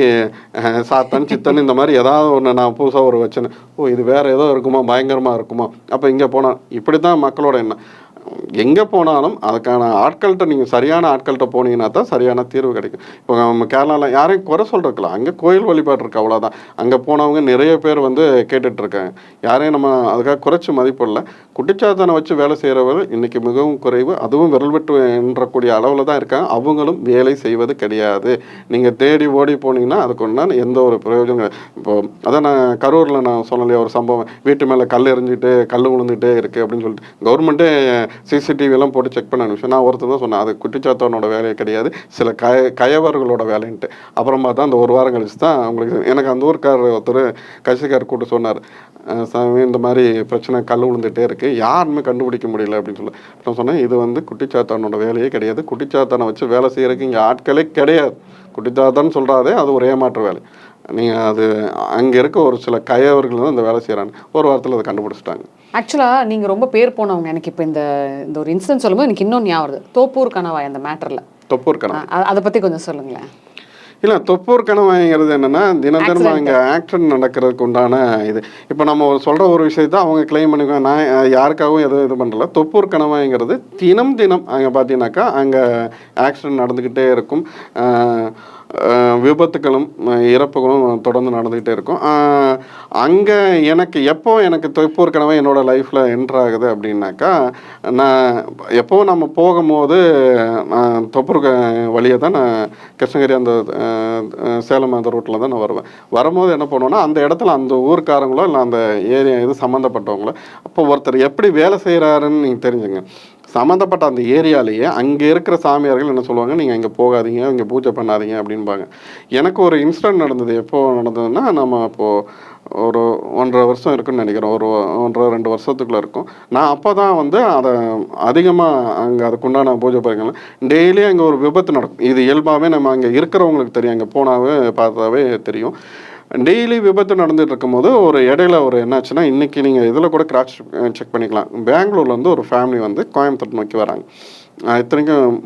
சாத்தான் சித்தன் இந்த மாதிரி ஏதாவது ஒன்று நான் புதுசாக ஒரு வச்சேன்னு, இது வேறு ஏதோ இருக்குமா, பயங்கரமாக இருக்குமா, அப்போ இங்கே போனால் இப்படி தான் மக்களோட எண்ணம். எங்கே போனாலும் அதுக்கான ஆட்கள்கிட்ட நீங்கள் சரியான ஆட்கள்கிட்ட போனீங்கன்னா தான் சரியான தீர்வு கிடைக்கும். இப்போ நம்ம கேரளாவில் யாரையும் குறை சொல்கிறக்கலாம், அங்கே கோயில் வழிபாடு இருக்குது, அவ்வளோதான். அங்கே போனவங்க நிறைய பேர் வந்து கேட்டுட்ருக்காங்க. யாரையும் நம்ம அதுக்காக குறைச்சி மதிப்பிடல. குட்டிச்சாத்தானை வச்சு வேலை செய்கிறவர்கள் இன்றைக்கி மிகவும் குறைவு. அதுவும் விரல் விட்டு என்றக்கூடிய அளவில் தான் இருக்காங்க. அவங்களும் வேலை செய்வது கிடையாது. நீங்கள் தேடி ஓடி போனீங்கன்னா அதுக்கு ஒன்றான எந்த ஒரு பிரயோஜனம் கிடையாது. இப்போது அதான் நான் கரூரில் நான் சொன்னலையே ஒரு சம்பவம், வீட்டு மேலே கல் எறிஞ்சிட்டு கல் விழுந்துகிட்டே இருக்குது அப்படின்னு சொல்லிட்டு கவர்மெண்ட்டே சிசிடிவிலாம் போட்டு செக் பண்ண விஷயம். நான் ஒருத்தர் தான் சொன்னேன், அது குட்டிச்சாத்தானோட வேலையே கிடையாது, சில கயவர்களோட வேலைன்ட்டு. அப்புறமா தான் அந்த ஒரு வாரம் கழிச்சு தான் அவங்களுக்கு எனக்கு அந்த ஊருக்காரர் ஒருத்தர் கட்சிக்காரர் கூட்டு சொன்னார், சாமி இந்த மாதிரி பிரச்சனை கல் விழுந்துகிட்டே இருக்குது, யாருமே கண்டுபிடிக்க முடியல அப்படின்னு சொல்லி. நான் சொன்னேன், இது வந்து குட்டிச்சாத்தானோட வேலையே கிடையாது. குட்டிச்சாத்தானை வச்சு வேலை செய்கிறதுக்கு இங்கே ஆட்களே கிடையாது. குட்டிச்சாத்தான்னு சொல்கிறாதே அது ஒரு ஏமாற்று வேலை. நீங்கள் அது அங்கே இருக்க ஒரு சில கயவர்கள் தான் இந்த வேலை செய்கிறாங்க. ஒரு வாரத்தில் அதை கண்டுபிடிச்சிட்டாங்க. ஆக்சுவலாக நீங்கள் ரொம்ப பேர் போனவங்க. எனக்கு இப்போ இந்த ஒரு இன்சிடென்ட் சொல்லும்போது எனக்கு இன்னொன்று ஞாபகம் வருது, தோப்பூர் கணவாய் அந்த மேட்டரில். தொப்பூர் கணவாய் அதை பற்றி கொஞ்சம் சொல்லுங்களேன். இல்லை, தொப்பூர் கணவாய்ங்கிறது என்னென்னா தினம் அங்கே ஆக்சிடென்ட் நடக்கிறதுக்கு உண்டான இது. இப்போ நம்ம சொல்கிற ஒரு விஷயத்த அவங்க கிளைம் பண்ணிக்குவாங்க. நான் யாருக்காகவும் எதுவும் இது பண்ணுறல. தொப்பூர் கணவாய்ங்கிறது தினம் அங்கே பார்த்தீங்கன்னாக்கா அங்கே ஆக்சிடென்ட் நடந்துக்கிட்டே இருக்கும். விபத்துகளும் இறப்புகளும் தொடர்ந்து நடந்துக்கிட்டே இருக்கும். அங்கே எனக்கு தொப்பூர் கணவாய் என்னோடய லைஃப்பில் என்ட்ரு ஆகுது அப்படின்னாக்கா, நான் எப்போவும் நம்ம போகும்போது நான் தொப்பூர் வழியை தான் நான் கிருஷ்ணகிரி அந்த சேலம் அந்த ரூட்டில் தான் நான் வரும்போது என்ன பண்ணுவோன்னா, அந்த இடத்துல அந்த ஊருக்காரங்களோ இல்லை அந்த ஏரியா இது சம்மந்தப்பட்டவங்களோ, அப்போ ஒருத்தர் எப்படி வேலை செய்கிறாருன்னு நீங்கள் தெரிஞ்சுங்க. சம்மந்தப்பட்ட அந்த ஏரியாலேயே அங்கே இருக்கிற சாமியார்கள் என்ன சொல்லுவாங்க, நீங்கள் இங்கே போகாதீங்க, இங்கே பூஜை பண்ணாதீங்க அப்படின்பாங்க. எனக்கு ஒரு இன்சிடென்ட் நடந்தது. எப்போது நடந்ததுன்னா, நம்ம இப்போது ஒரு 1.5 வருஷம் இருக்குன்னு நினைக்கிறேன். ஒரு 1.5-2 வருஷத்துக்குள்ளே இருக்கும். நான் அப்போ தான் வந்து அதை அதிகமாக அங்கே அதுக்குண்டான பூஜை பரிகாரம் டெய்லியும் அங்கே ஒரு விபத்து நடக்கும். இது இயல்பாகவே நம்ம அங்கே இருக்கிறவங்களுக்கு தெரியும், அங்கே போனாவே பார்த்தாவே தெரியும். டெய்லி விபத்து நடந்துட்டு இருக்கும்போது ஒரு இடையில ஒரு என்னாச்சுன்னா, இன்றைக்கி நீங்கள் இதில் கூட கிராஸ் செக் பண்ணிக்கலாம். பெங்களூர்லேருந்து ஒரு ஃபேமிலி வந்து கோயம்புத்தூர் நோக்கி வராங்க. இத்தனைக்கும்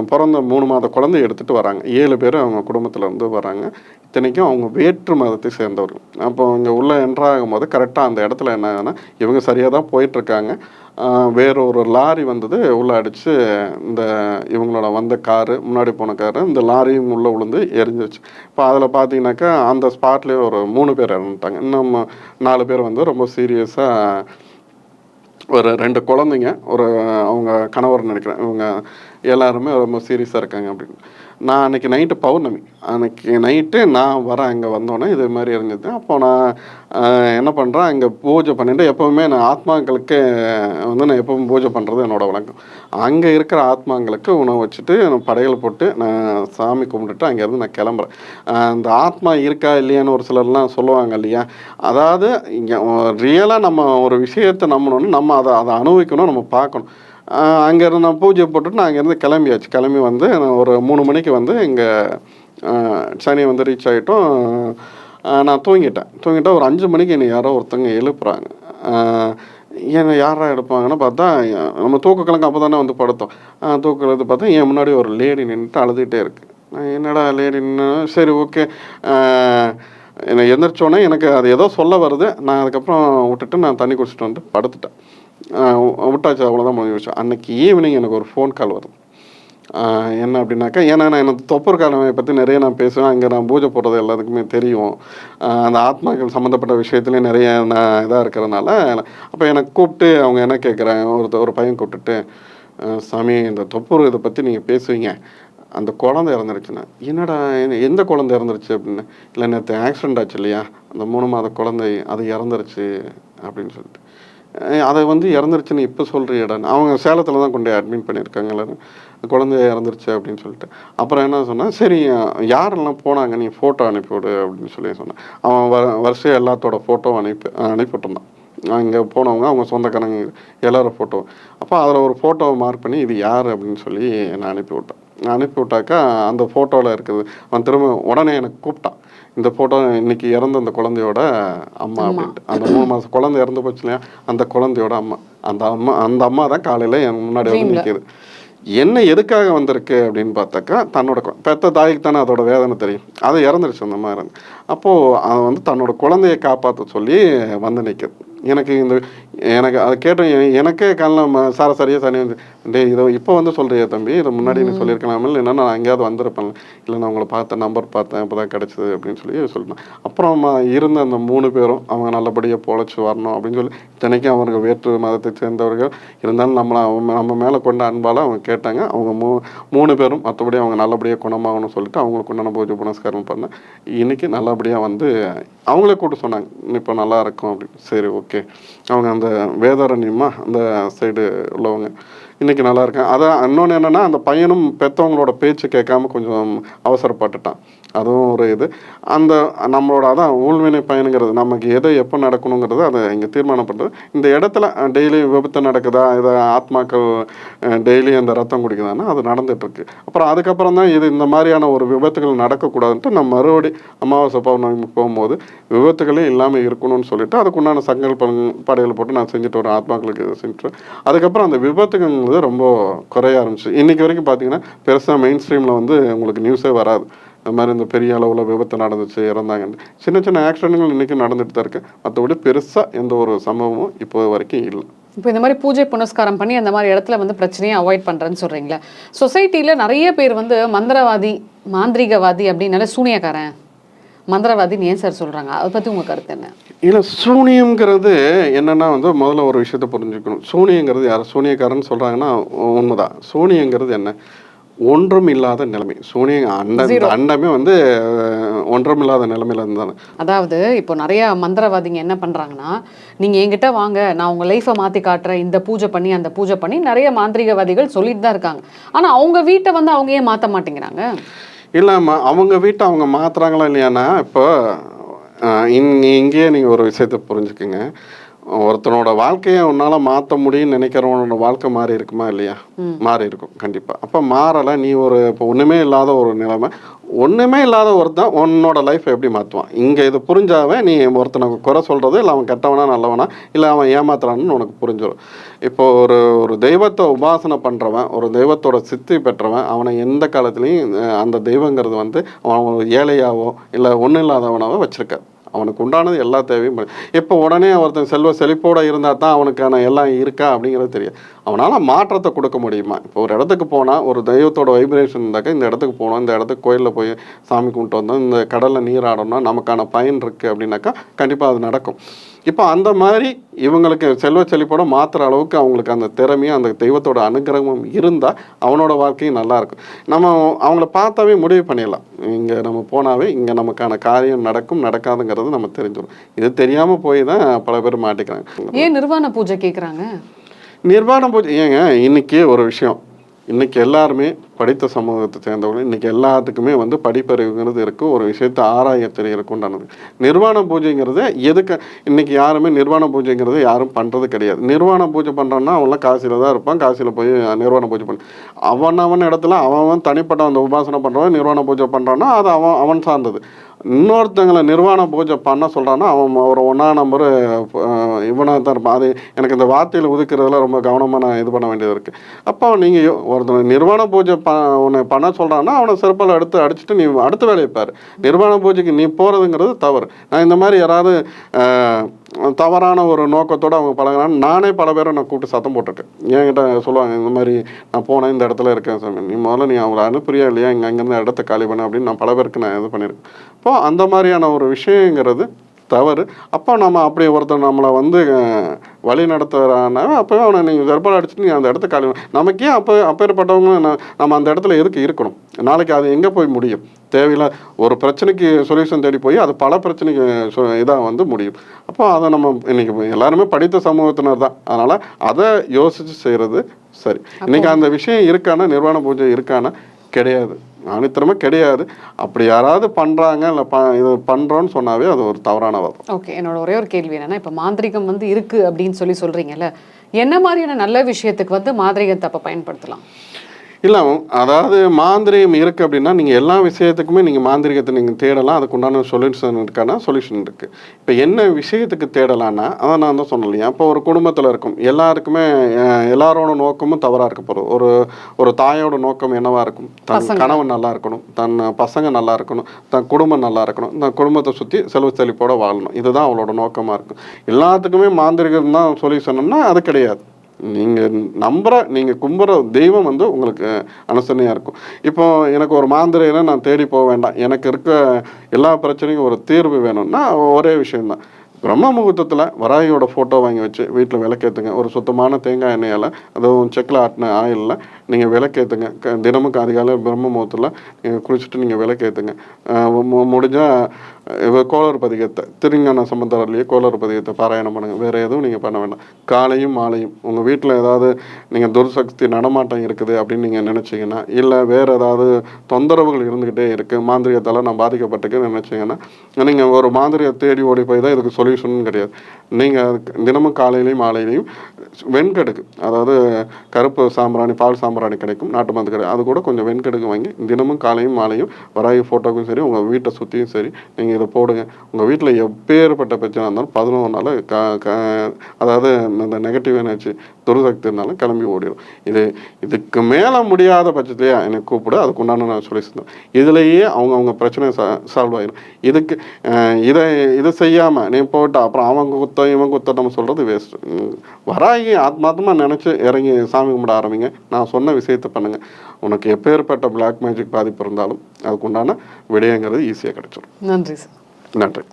பிறந்த 3 மாத குழந்தை எடுத்துகிட்டு வராங்க. 7 பேர் அவங்க குடும்பத்தில் இருந்து வராங்க. இத்தனைக்கும் அவங்க வேற்று மதத்தை சேர்ந்தவர்கள். அப்போ இங்கே உள்ளே என்ட்ராகும் போது கரெக்டாக அந்த இடத்துல என்ன ஆகுதுன்னா, இவங்க சரியாக தான் போயிட்டுருக்காங்க. வேற ஒரு லாரி வந்தது, உள்ளே அடித்து இந்த இவங்களோட வந்த காரு, முன்னாடி போன காரு, இந்த லாரியும் உள்ளே விழுந்து எரிஞ்சிருச்சு. இப்போ அதில் பார்த்தீங்கன்னாக்கா அந்த ஸ்பாட்லேயே ஒரு 3 பேர் இறந்துட்டாங்க. இன்னும் 4 பேர் வந்து ரொம்ப சீரியஸாக, ஒரு 2 குழந்தைங்க, ஒரு அவங்க கணவர் நினைக்கிறேன், இவங்க எல்லாருமே ரொம்ப சீரியஸாக இருக்காங்க அப்படின்னு. நான் அன்றைக்கி நைட்டு பௌர்ணமி, அன்றைக்கி நைட்டு நான் வரேன். அங்கே வந்தோன்னே இது மாதிரி இருந்தது. அப்போது நான் என்ன பண்ணுறேன், அங்கே பூஜை பண்ணிவிட்டு, எப்போவுமே நான் ஆத்மாக்களுக்கு வந்து நான் எப்பவும் பூஜை பண்ணுறது என்னோடய வழக்கம். அங்கே இருக்கிற ஆத்மாங்களுக்கு உணவு வச்சுட்டு படையல் போட்டு நான் சாமி கும்பிட்டுட்டு அங்கேருந்து நான் கிளம்புறேன். அந்த ஆத்மா இருக்கா இல்லையான்னு ஒரு சிலர்லாம் சொல்லுவாங்க இல்லையா. அதாவது இங்கே ரியலாக நம்ம ஒரு விஷயத்தை நம்பணுன்னு நம்ம அதை அனுபவிக்கணும், நம்ம பார்க்கணும். அங்கேருந்து நான் பூஜை போட்டுட்டு நான் அங்கேருந்து கிளம்பியாச்சு. கிளம்பி வந்து நான் ஒரு 3 மணிக்கு வந்து இங்கே சென்னை வந்து ரீச் ஆகிட்டோம். நான் தூங்கிட்டேன். ஒரு 5 மணிக்கு என்னை யாரோ ஒருத்தங்க எழுப்புறாங்க. என்னை யாரா எடுப்பாங்கன்னு பார்த்தா, நம்ம தூக்க கலங்க அப்போ தானே வந்து படுத்தோம். தூக்க கலந்து பார்த்தா என் முன்னாடி ஒரு லேடி நின்றுட்டு அழுதுகிட்டே இருக்குது. என்னடா லேடி நின்று, சரி ஓகே. என்னை எந்திரிச்சோன்னே எனக்கு அது ஏதோ சொல்ல வருது. நான் அதுக்கப்புறம் விட்டுட்டு நான் தண்ணி குடிச்சிட்டு வந்து படுத்துட்டேன். விட்டாச்சு, அவ்வளோதான் முடிஞ்சிச்சு. அன்றைக்கி ஈவினிங் எனக்கு ஒரு ஃபோன் கால் வருது. என்ன அப்படின்னாக்கா, ஏன்னா நான் எனக்கு தொப்பூர் கணவாயை பற்றி நிறைய நான் பேசுவேன். அங்கே நான் பூஜை போடுறது எல்லாத்துக்குமே தெரியும். அந்த ஆத்மாக்கள் சம்மந்தப்பட்ட விஷயத்துலேயும் நிறைய நான் இதாக இருக்கிறதுனால, அப்போ எனக்கு கூப்பிட்டு அவங்க என்ன கேட்குறாங்க, ஒரு பையன் கூப்பிட்டுட்டு, சாமி இந்த தொப்பூர் இதை பற்றி நீங்கள் பேசுவீங்க, அந்த குழந்தை இறந்துருச்சுண்ணா. என்னடா எந்த குழந்தை இறந்துருச்சு அப்படின்னு. இல்லை நேற்று ஆக்சிடெண்ட் ஆச்சு இல்லையா, அந்த 3 மாத குழந்தை அது இறந்துருச்சு அப்படின்னு சொல்லிட்டு. அதை வந்து இறந்துருச்சுன்னு இப்போ சொல்கிறியடா. அவங்க சேலத்தில் தான் கொண்டு அட்மிட் பண்ணியிருக்காங்க எல்லோரும். குழந்தைய இறந்துருச்சு அப்படின்னு சொல்லிட்டு. அப்புறம் என்ன சொன்னேன், சரி யாரெல்லாம் போனாங்க நீ ஃபோட்டோ அனுப்பிவிடு அப்படின்னு சொல்லி சொன்னேன். அவன் வருஷம் எல்லாத்தோட ஃபோட்டோவும் அனுப்பிவிட்டுருந்தான். அங்கே போனவங்க அவங்க சொந்தக்காரங்க எல்லோரும் ஃபோட்டோ. அப்போ அதில் ஒரு ஃபோட்டோவை மார்க் பண்ணி இது யார் அப்படின்னு சொல்லி நான் அனுப்பிவிட்டாக்கா அந்த ஃபோட்டோவில் இருக்குது. அவன் திரும்ப உடனே எனக்கு கூப்பிட்டான், இந்த ஃபோட்டோ இன்றைக்கி இறந்த அந்த குழந்தையோட அம்மா அப்படின்ட்டு. அந்த 3 மாதம் குழந்தை இறந்து போச்சு இல்லையா, அந்த குழந்தையோட அம்மா. அந்த அம்மா தான் காலையில் என் முன்னாடி வந்து நிற்கிது. என்ன எதுக்காக வந்திருக்கு அப்படின்னு பார்த்தாக்கா, தன்னோட பெத்த தாய்க்கு தானே அதோட வேதனை தெரியும். அது இறந்துருச்சு அந்த மாதிரி. அப்போது அதை வந்து தன்னோட குழந்தையை காப்பாற்ற சொல்லி வந்து நிற்கிது. எனக்கு எனக்கு அதை கேட்டேன். எனக்கே கண்ணில் சரியாக சனி வந்து இதை இப்போ வந்து சொல்கிறியா தம்பி, இதை முன்னாடி நீ சொல்லியிருக்கலாமல், என்னென்னா நான் எங்கேயாவது வந்திருப்பேன், இல்லை நான் உங்களை பார்த்தேன், நம்பர் பார்த்தேன், இப்போ தான் கிடச்சிது அப்படின்னு சொல்லிட்டேன். அப்புறம் இருந்த அந்த 3 பேரும் அவங்க நல்லபடியாக பொழைச்சி வரணும் அப்படின்னு சொல்லி, இத்தனைக்கும் அவங்க வேற்று மதத்தை சேர்ந்தவர்கள் இருந்தாலும் நம்ம மேலே கொண்ட அன்பால் அவங்க கேட்டாங்க. அவங்க 3 பேரும் மற்றபடி அவங்க நல்லபடியாக குணமாகணும்னு சொல்லிட்டு அவங்களுக்கு உண்டான பூஜை புனஸ்காரம் பண்ணேன். இன்றைக்கி நல்லபடியாக வந்து அவங்களே கூப்பிட்டு சொன்னாங்க, இப்போ நல்லா இருக்கும் அப்படின்னு. சரி ஓகே. அவங்க அந்த வேதாரண்யமா அந்த சைடு உள்ளவங்க இன்றைக்கி நல்லா இருக்கேன். அதான் இன்னொன்று என்னென்னா, அந்த பையனும் பெற்றவங்களோட பேச்சு கேட்காம கொஞ்சம் அவசரப்பட்டுட்டான். அதுவும் ஒரு இது. அந்த நம்மளோட அதான் ஊழ்வினை பயனுங்கிறது, நமக்கு எதை எப்போ நடக்கணுங்கிறது அதை இங்கே தீர்மானம் பண்ணுறது. இந்த இடத்துல டெய்லி விபத்து நடக்குதா, இதை ஆத்மாக்கள் டெய்லி அந்த ரத்தம் குடிக்குதான்னா அது நடந்துகிட்ருக்கு. அப்புறம் அதுக்கப்புறம் தான் இது இந்த மாதிரியான ஒரு விபத்துகள் நடக்கக்கூடாதுன்ட்டு நம்ம மறுபடி அமாவாசை பௌர்ணமி போகும்போது விபத்துகளே இல்லாமல் இருக்கணும்னு சொல்லிட்டு அதுக்குண்டான படைகளை போட்டு நான் செஞ்சுட்டு வரேன். ஆத்மாக்களுக்கு செஞ்சுட்டு அதுக்கப்புறம் அந்த விபத்துகள் ரொம்ப குறைய ஆரம்பிச்சு. இன்றைக்கி வரைக்கும் பார்த்தீங்கன்னா பெருசாக மெயின் ஸ்ட்ரீமில் வந்து உங்களுக்கு நியூஸே வராது. இந்த மாதிரி இந்த பெரிய அளவில் விபத்து நடந்துச்சு, இறந்தாங்கன்னு. சின்ன சின்ன ஆக்சிடென்ட்கள் இன்றைக்கும் நடந்துட்டு தான் இருக்குது. மற்றபடி பெருசாக எந்த ஒரு சம்பவமும் இப்போ வரைக்கும் இல்லை. இப்போ இந்த மாதிரி பூஜை புனஸ்காரம் பண்ணி அந்த மாதிரி இடத்துல வந்து பிரச்சனையை அவாய்ட் பண்ணுறேன்னு சொல்கிறீங்களா? சொசைட்டியில் நிறைய பேர் வந்து மந்திரவாதி, மாந்திரிகவாதி அப்படின்னால சூனியக்காரன், மந்திரவாதின்னு ஏன் சார் சொல்கிறாங்க? அதை பற்றி உங்கள் கருத்து என்ன? இல்லை, சூனியங்கிறது என்னென்னா வந்து முதல்ல ஒரு விஷயத்தை புரிஞ்சுக்கணும். சூனியங்கிறது யார் சூனியக்காரன்னு சொல்கிறாங்கன்னா உண்மைதான். சூனியங்கிறது என்ன? ஒன்றும் இல்லாத நிலைமை. சூனியம் அண்டமே வந்து ஒன்றும் இல்லாத நிலைமையில இருந்தாங்க. அதாவது இப்போ நிறைய மந்திரவாதிங்க என்ன பண்ணுறாங்கன்னா, நீங்கள் என்கிட்ட வாங்க, நான் உங்கள் லைஃப்பை மாற்றி காட்டுறேன், இந்த பூஜை பண்ணி அந்த பூஜை பண்ணி நிறைய மாந்திரிகவாதிகள் சொல்லிட்டு தான் இருக்காங்க. ஆனால் அவங்க வீட்டை வந்து அவங்க ஏன் மாற்ற மாட்டேங்கிறாங்க? இல்லைம்மா, அவங்க வீட்டை அவங்க மாற்றுறாங்களா இல்லையானா, இப்போ இங்கேயே நீங்கள் ஒரு விஷயத்தை புரிஞ்சுக்குங்க. ஒருத்தனோட வாழ்க்கையை உன்னால் மாற்ற முடியும்னு நினைக்கிறவனோட வாழ்க்கை மாறி இருக்குமா இல்லையா? மாறி இருக்கும் கண்டிப்பாக. அப்போ மாறலை. நீ இப்போ ஒன்றுமே இல்லாத ஒரு நிலைமை, ஒன்றுமே இல்லாத ஒருத்தன் உன்னோட லைஃப்பை எப்படி மாற்றுவான்? இங்கே இது புரிஞ்சாவே நீ ஒருத்தனை குறை சொல்கிறது இல்லை அவன் கெட்டவனா நல்லவனா இல்லை அவன் ஏமாத்துறான்னு உனக்கு புரிஞ்சிடும். இப்போ ஒரு தெய்வத்தை உபாசனை பண்ணுறவன், ஒரு தெய்வத்தோட சித்தி பெற்றவன், அவனை எந்த காலத்துலேயும் அந்த தெய்வங்கிறது வந்து அவன் ஏழையாவோ இல்லை ஒன்றும் இல்லாதவனாவோ வச்சுருக்காது. அவனுக்கு உண்டானது எல்லா தேவையும் இப்போ உடனே ஒருத்தன் செல்வ செழிப்போடு இருந்தால் தான் அவனுக்கான எல்லாம் இருக்கா அப்படிங்கிறது தெரியும். அவனால் மாற்றத்தை கொடுக்க முடியுமா? இப்போ ஒரு இடத்துக்கு போனால் ஒரு தெய்வத்தோட வைப்ரேஷன் இருந்தாக்கா இந்த இடத்துக்கு போனோம், இந்த இடத்துக்கு கோயிலில் போய் சாமி கும்பிட்டு வந்தோம், இந்த கடலில் நீராடணும்னா நமக்கான பயன் இருக்குது அப்படின்னாக்கா கண்டிப்பாக அது நடக்கும். இப்போ அந்த மாதிரி இவங்களுக்கு செல்வ செழிப்போட மாற்றுற அளவுக்கு அவங்களுக்கு அந்த திறமையும் அந்த தெய்வத்தோட அனுகிரகமும் இருந்தால் அவனோட வாழ்க்கையும் நல்லாயிருக்கும். நம்ம அவங்கள பார்த்தாவே முடிவு பண்ணிடலாம், இங்கே நம்ம போனாவே இங்கே நமக்கான காரியம் நடக்கும் நடக்காதுங்கிறது நம்ம தெரிஞ்சிடும். இது தெரியாமல் போய் தான் பல பேர் மாட்டிக்கிறாங்க. ஏன் நிர்வாண பூஜை கேட்குறாங்க? நிர்வாண பூஜை ஏங்க, இன்றைக்கி ஒரு விஷயம், இன்றைக்கி எல்லாருமே படித்த சமூகத்தை சேர்ந்தவர்கள், இன்றைக்கி எல்லாத்துக்குமே வந்து படிப்பறிவுங்கிறது இருக்குது. ஒரு விஷயத்தை ஆராய தெரியறக்குண்டானது. நிர்வாண பூஜைங்கிறது எதுக்கு இன்றைக்கி யாருமே நிர்வாண பூஜைங்கிறது யாரும் பண்ணுறது கிடையாது. நிர்வாண பூஜை பண்ணுறான்னா அவன்லாம் காசியில் தான் இருப்பான். காசியில் போய் நிர்வாண பூஜை பண்ண அவன் இடத்துல அவன் தனிப்பட்ட அந்த உபாசனை பண்ணுறவன் நிர்வாண பூஜை பண்ணுறான்னா அது அவன் சார்ந்தது. இன்னொருத்தங்களை நிர்வாண பூஜை பண்ண சொல்கிறான்னா அவன் ஒரு 1ஆம் நம்பர் இவனாக தான் இருப்பான். அது எனக்கு இந்த வார்த்தையில் ஒதுக்குறதுல ரொம்ப கவனமாக நான் இது பண்ண வேண்டியது இருக்குது. அப்போ நீங்கள் ஒருத்தர் நிர்வாண பூஜை உன்னை பண்ண சொல்கிறான்னா அவனை செருப்பால் எடுத்து அடிச்சுட்டு நீ அடுத்த வேலையை பாரு. நிர்வாண பூஜைக்கு நீ போகிறதுங்கிறது தவறு. நான் இந்த மாதிரி யாராவது தவறான ஒரு நோக்கத்தோடு அவங்க பழகிறான்னு நானே பல பேரை நான் கூப்பிட்டு சத்தம் போட்டிருக்கேன். என்கிட்ட சொல்லுவாங்க, இந்த மாதிரி நான் போனேன், இந்த இடத்துல இருக்கேன் சாமி, நீ முதல்ல நீ அவங்கள அனுப்புறியா இல்லையா, அங்கேருந்து இடத்த காலி பண்ண அப்படின்னு நான் பல பேருக்கு நான் இது பண்ணியிருக்கேன். அப்போது அந்த மாதிரியான ஒரு விஷயங்கிறது தவறு. அப்போ நம்ம அப்படி ஒருத்தர் நம்மளை வந்து வழி நடத்துகிறான்னா அப்போவே அவனை நீங்கள் செருப்பால் அடிச்சுட்டு நீ அந்த இடத்த காலி நமக்கே அப்பேற்பட்டவங்க நம்ம அந்த இடத்துல எதுக்கு இருக்கணும்? நாளைக்கு அது எங்கே போய் முடியும்? தேவையில்லை ஒரு பிரச்சனைக்கு சொல்யூஷன் தேடி போய் அது பல பிரச்சனைக்கு இதாக வந்து முடியும். அப்போ அதை நம்ம இன்றைக்கி எல்லாருமே படித்த சமூகத்தினர் தான். அதனால் அதை யோசித்து செய்கிறது சரி. இன்றைக்கி அந்த விஷயம் இருக்கானா, நிர்வாண பூஜை இருக்கானா? கிடையாது, அனைத்திறமே கிடையாது. அப்படி யாராவது பண்ணுறாங்க இல்லை இது பண்ணுறோன்னு சொன்னாவே அது ஒரு தவறான வாதம். ஓகே, என்னோட ஒரே ஒரு கேள்வி என்னன்னா, இப்போ மாந்திரிகம் வந்து இருக்குது அப்படின்னு சொல்கிறீங்கல்ல, என்ன மாதிரியான நல்ல விஷயத்துக்கு வந்து மாந்திரிகத்தை அப்போ பயன்படுத்தலாம்? இல்லை, அதாவது மாந்திரிகம் இருக்குது அப்படின்னா நீங்கள் எல்லா விஷயத்துக்குமே நீங்கள் மாந்திரிகத்தை நீங்கள் தேடலாம். அதுக்கு உண்டான சொல்யூஷன் இருக்கானா, சொல்யூஷன் இருக்குது. இப்போ என்ன விஷயத்துக்கு தேடலான்னா, அதான் நான் தான் சொன்னேன் இல்லையா, இப்போ ஒரு குடும்பத்தில் இருக்கும் எல்லாருக்குமே எல்லாரோட நோக்கமும் தவறாக இருக்க போகிறோம். ஒரு ஒரு தாயோட நோக்கம் என்னவாக இருக்கும்? தன் கணவன் நல்லா இருக்கணும், தன் பசங்க நல்லா இருக்கணும், தன் குடும்பம் நல்லா இருக்கணும், தன் குடும்பத்தை சுற்றி செல்வ செழிப்போட வாழணும். இதுதான் அவளோட நோக்கமாக இருக்கும். எல்லாத்துக்குமே மாந்திரிகம் தான் சொல்யூஷன்னா அது கிடையாது. நீங்கள் நீங்கள் கும்புற தெய்வம் வந்து உங்களுக்கு அனுசரணையாக இருக்கும். இப்போ எனக்கு ஒரு மாந்திரையில நான் தேடி போக வேண்டாம், எனக்கு இருக்க எல்லா பிரச்சனைக்கும் ஒரு தீர்வு வேணும்னா ஒரே விஷயம்தான். பிரம்ம முகூர்த்தத்தில் வராகியோட ஃபோட்டோ வாங்கி வச்சு வீட்டில் விளக்கேற்றுங்க. ஒரு சுத்தமான தேங்காய் எண்ணெயால், அதுவும் செக்கில் ஆட்டின ஆயிலில் நீங்கள் விளக்கேற்றுங்க. தினமும் அதிகாலை பிரம்ம முகூர்த்தத்தில் நீங்கள் குளிச்சுட்டு நீங்கள் விளக்கேற்றுங்க. முடிஞ்சால் கோளறு பதிகத்தை, திருஞான சம்பந்தர்லேயே கோளறு பதிகத்தை பாராயணம் பண்ணுங்கள். வேறு எதுவும் நீங்கள் பண்ண வேண்டாம். காலையும் மாலையும் உங்கள் வீட்டில் ஏதாவது நீங்கள் துர்சக்தி நடமாட்டம் இருக்குது அப்படின்னு நீங்கள் நினச்சிங்கன்னா, இல்லை வேறு ஏதாவது தொந்தரவுகள் இருந்துக்கிட்டே இருக்குது, மாந்திரிகத்தால் நான் பாதிக்கப்பட்டிருக்கேன்னு நினச்சிங்கன்னா, நீங்கள் ஒரு மாந்திரியை தேடி ஓடி போய் தான் இதுக்கு சொல்யூஷன் கிடையாது. நீங்கள் தினமும் காலையிலையும் மாலையிலையும் வெண்கடுக்கு, அதாவது கருப்பு சாம்பிராணி, பால் சாம்பிராணி கிடைக்கும், நாட்டு மருந்து கிடைக்கும், அது கூட கொஞ்சம் வெண்கடுக்கு வாங்கி தினமும் காலையும் மாலையும் வராகி ஃபோட்டோக்கும் சரி, உங்கள் வீட்டை சுற்றியும் சரி நீங்கள் இதை போடுங்க. உங்கள் வீட்டில் எப்பேற்பட்ட பிரச்சனை இருந்தாலும் 11 நாள் அதாவது இந்த நெகட்டிவ் எனர்ஜி துர்சக்தி இருந்தாலும் கிளம்பி ஓடிடும். இதுக்கு மேலே முடியாத பட்சத்தையே என்னை கூப்பிடு, அதுக்கு உண்டான நான் சொல்லி சொன்னேன். இதுலேயே அவங்க பிரச்சனை சால்வ் ஆகிடும். இதுக்கு இதை செய்யாமல் நீ போட்டு அப்புறம் அவங்க குத்த இவங்க குத்த நம்ம சொல்கிறது வேஸ்ட்டு. வராகி ஆத்மார்த்தமாக நினச்சி இறங்கி சாமி கும்பிட ஆரம்பிங்க. நான் சொன்ன விஷயத்தை பண்ணுங்கள். உனக்கு எப்பேற்பட்ட பிளாக் மேஜிக் பாதிப்பு இருந்தாலும் அதுக்கு உண்டான விடயங்கிறது ஈஸியாக கிடைச்சிடும். நன்றி சார். நன்றி.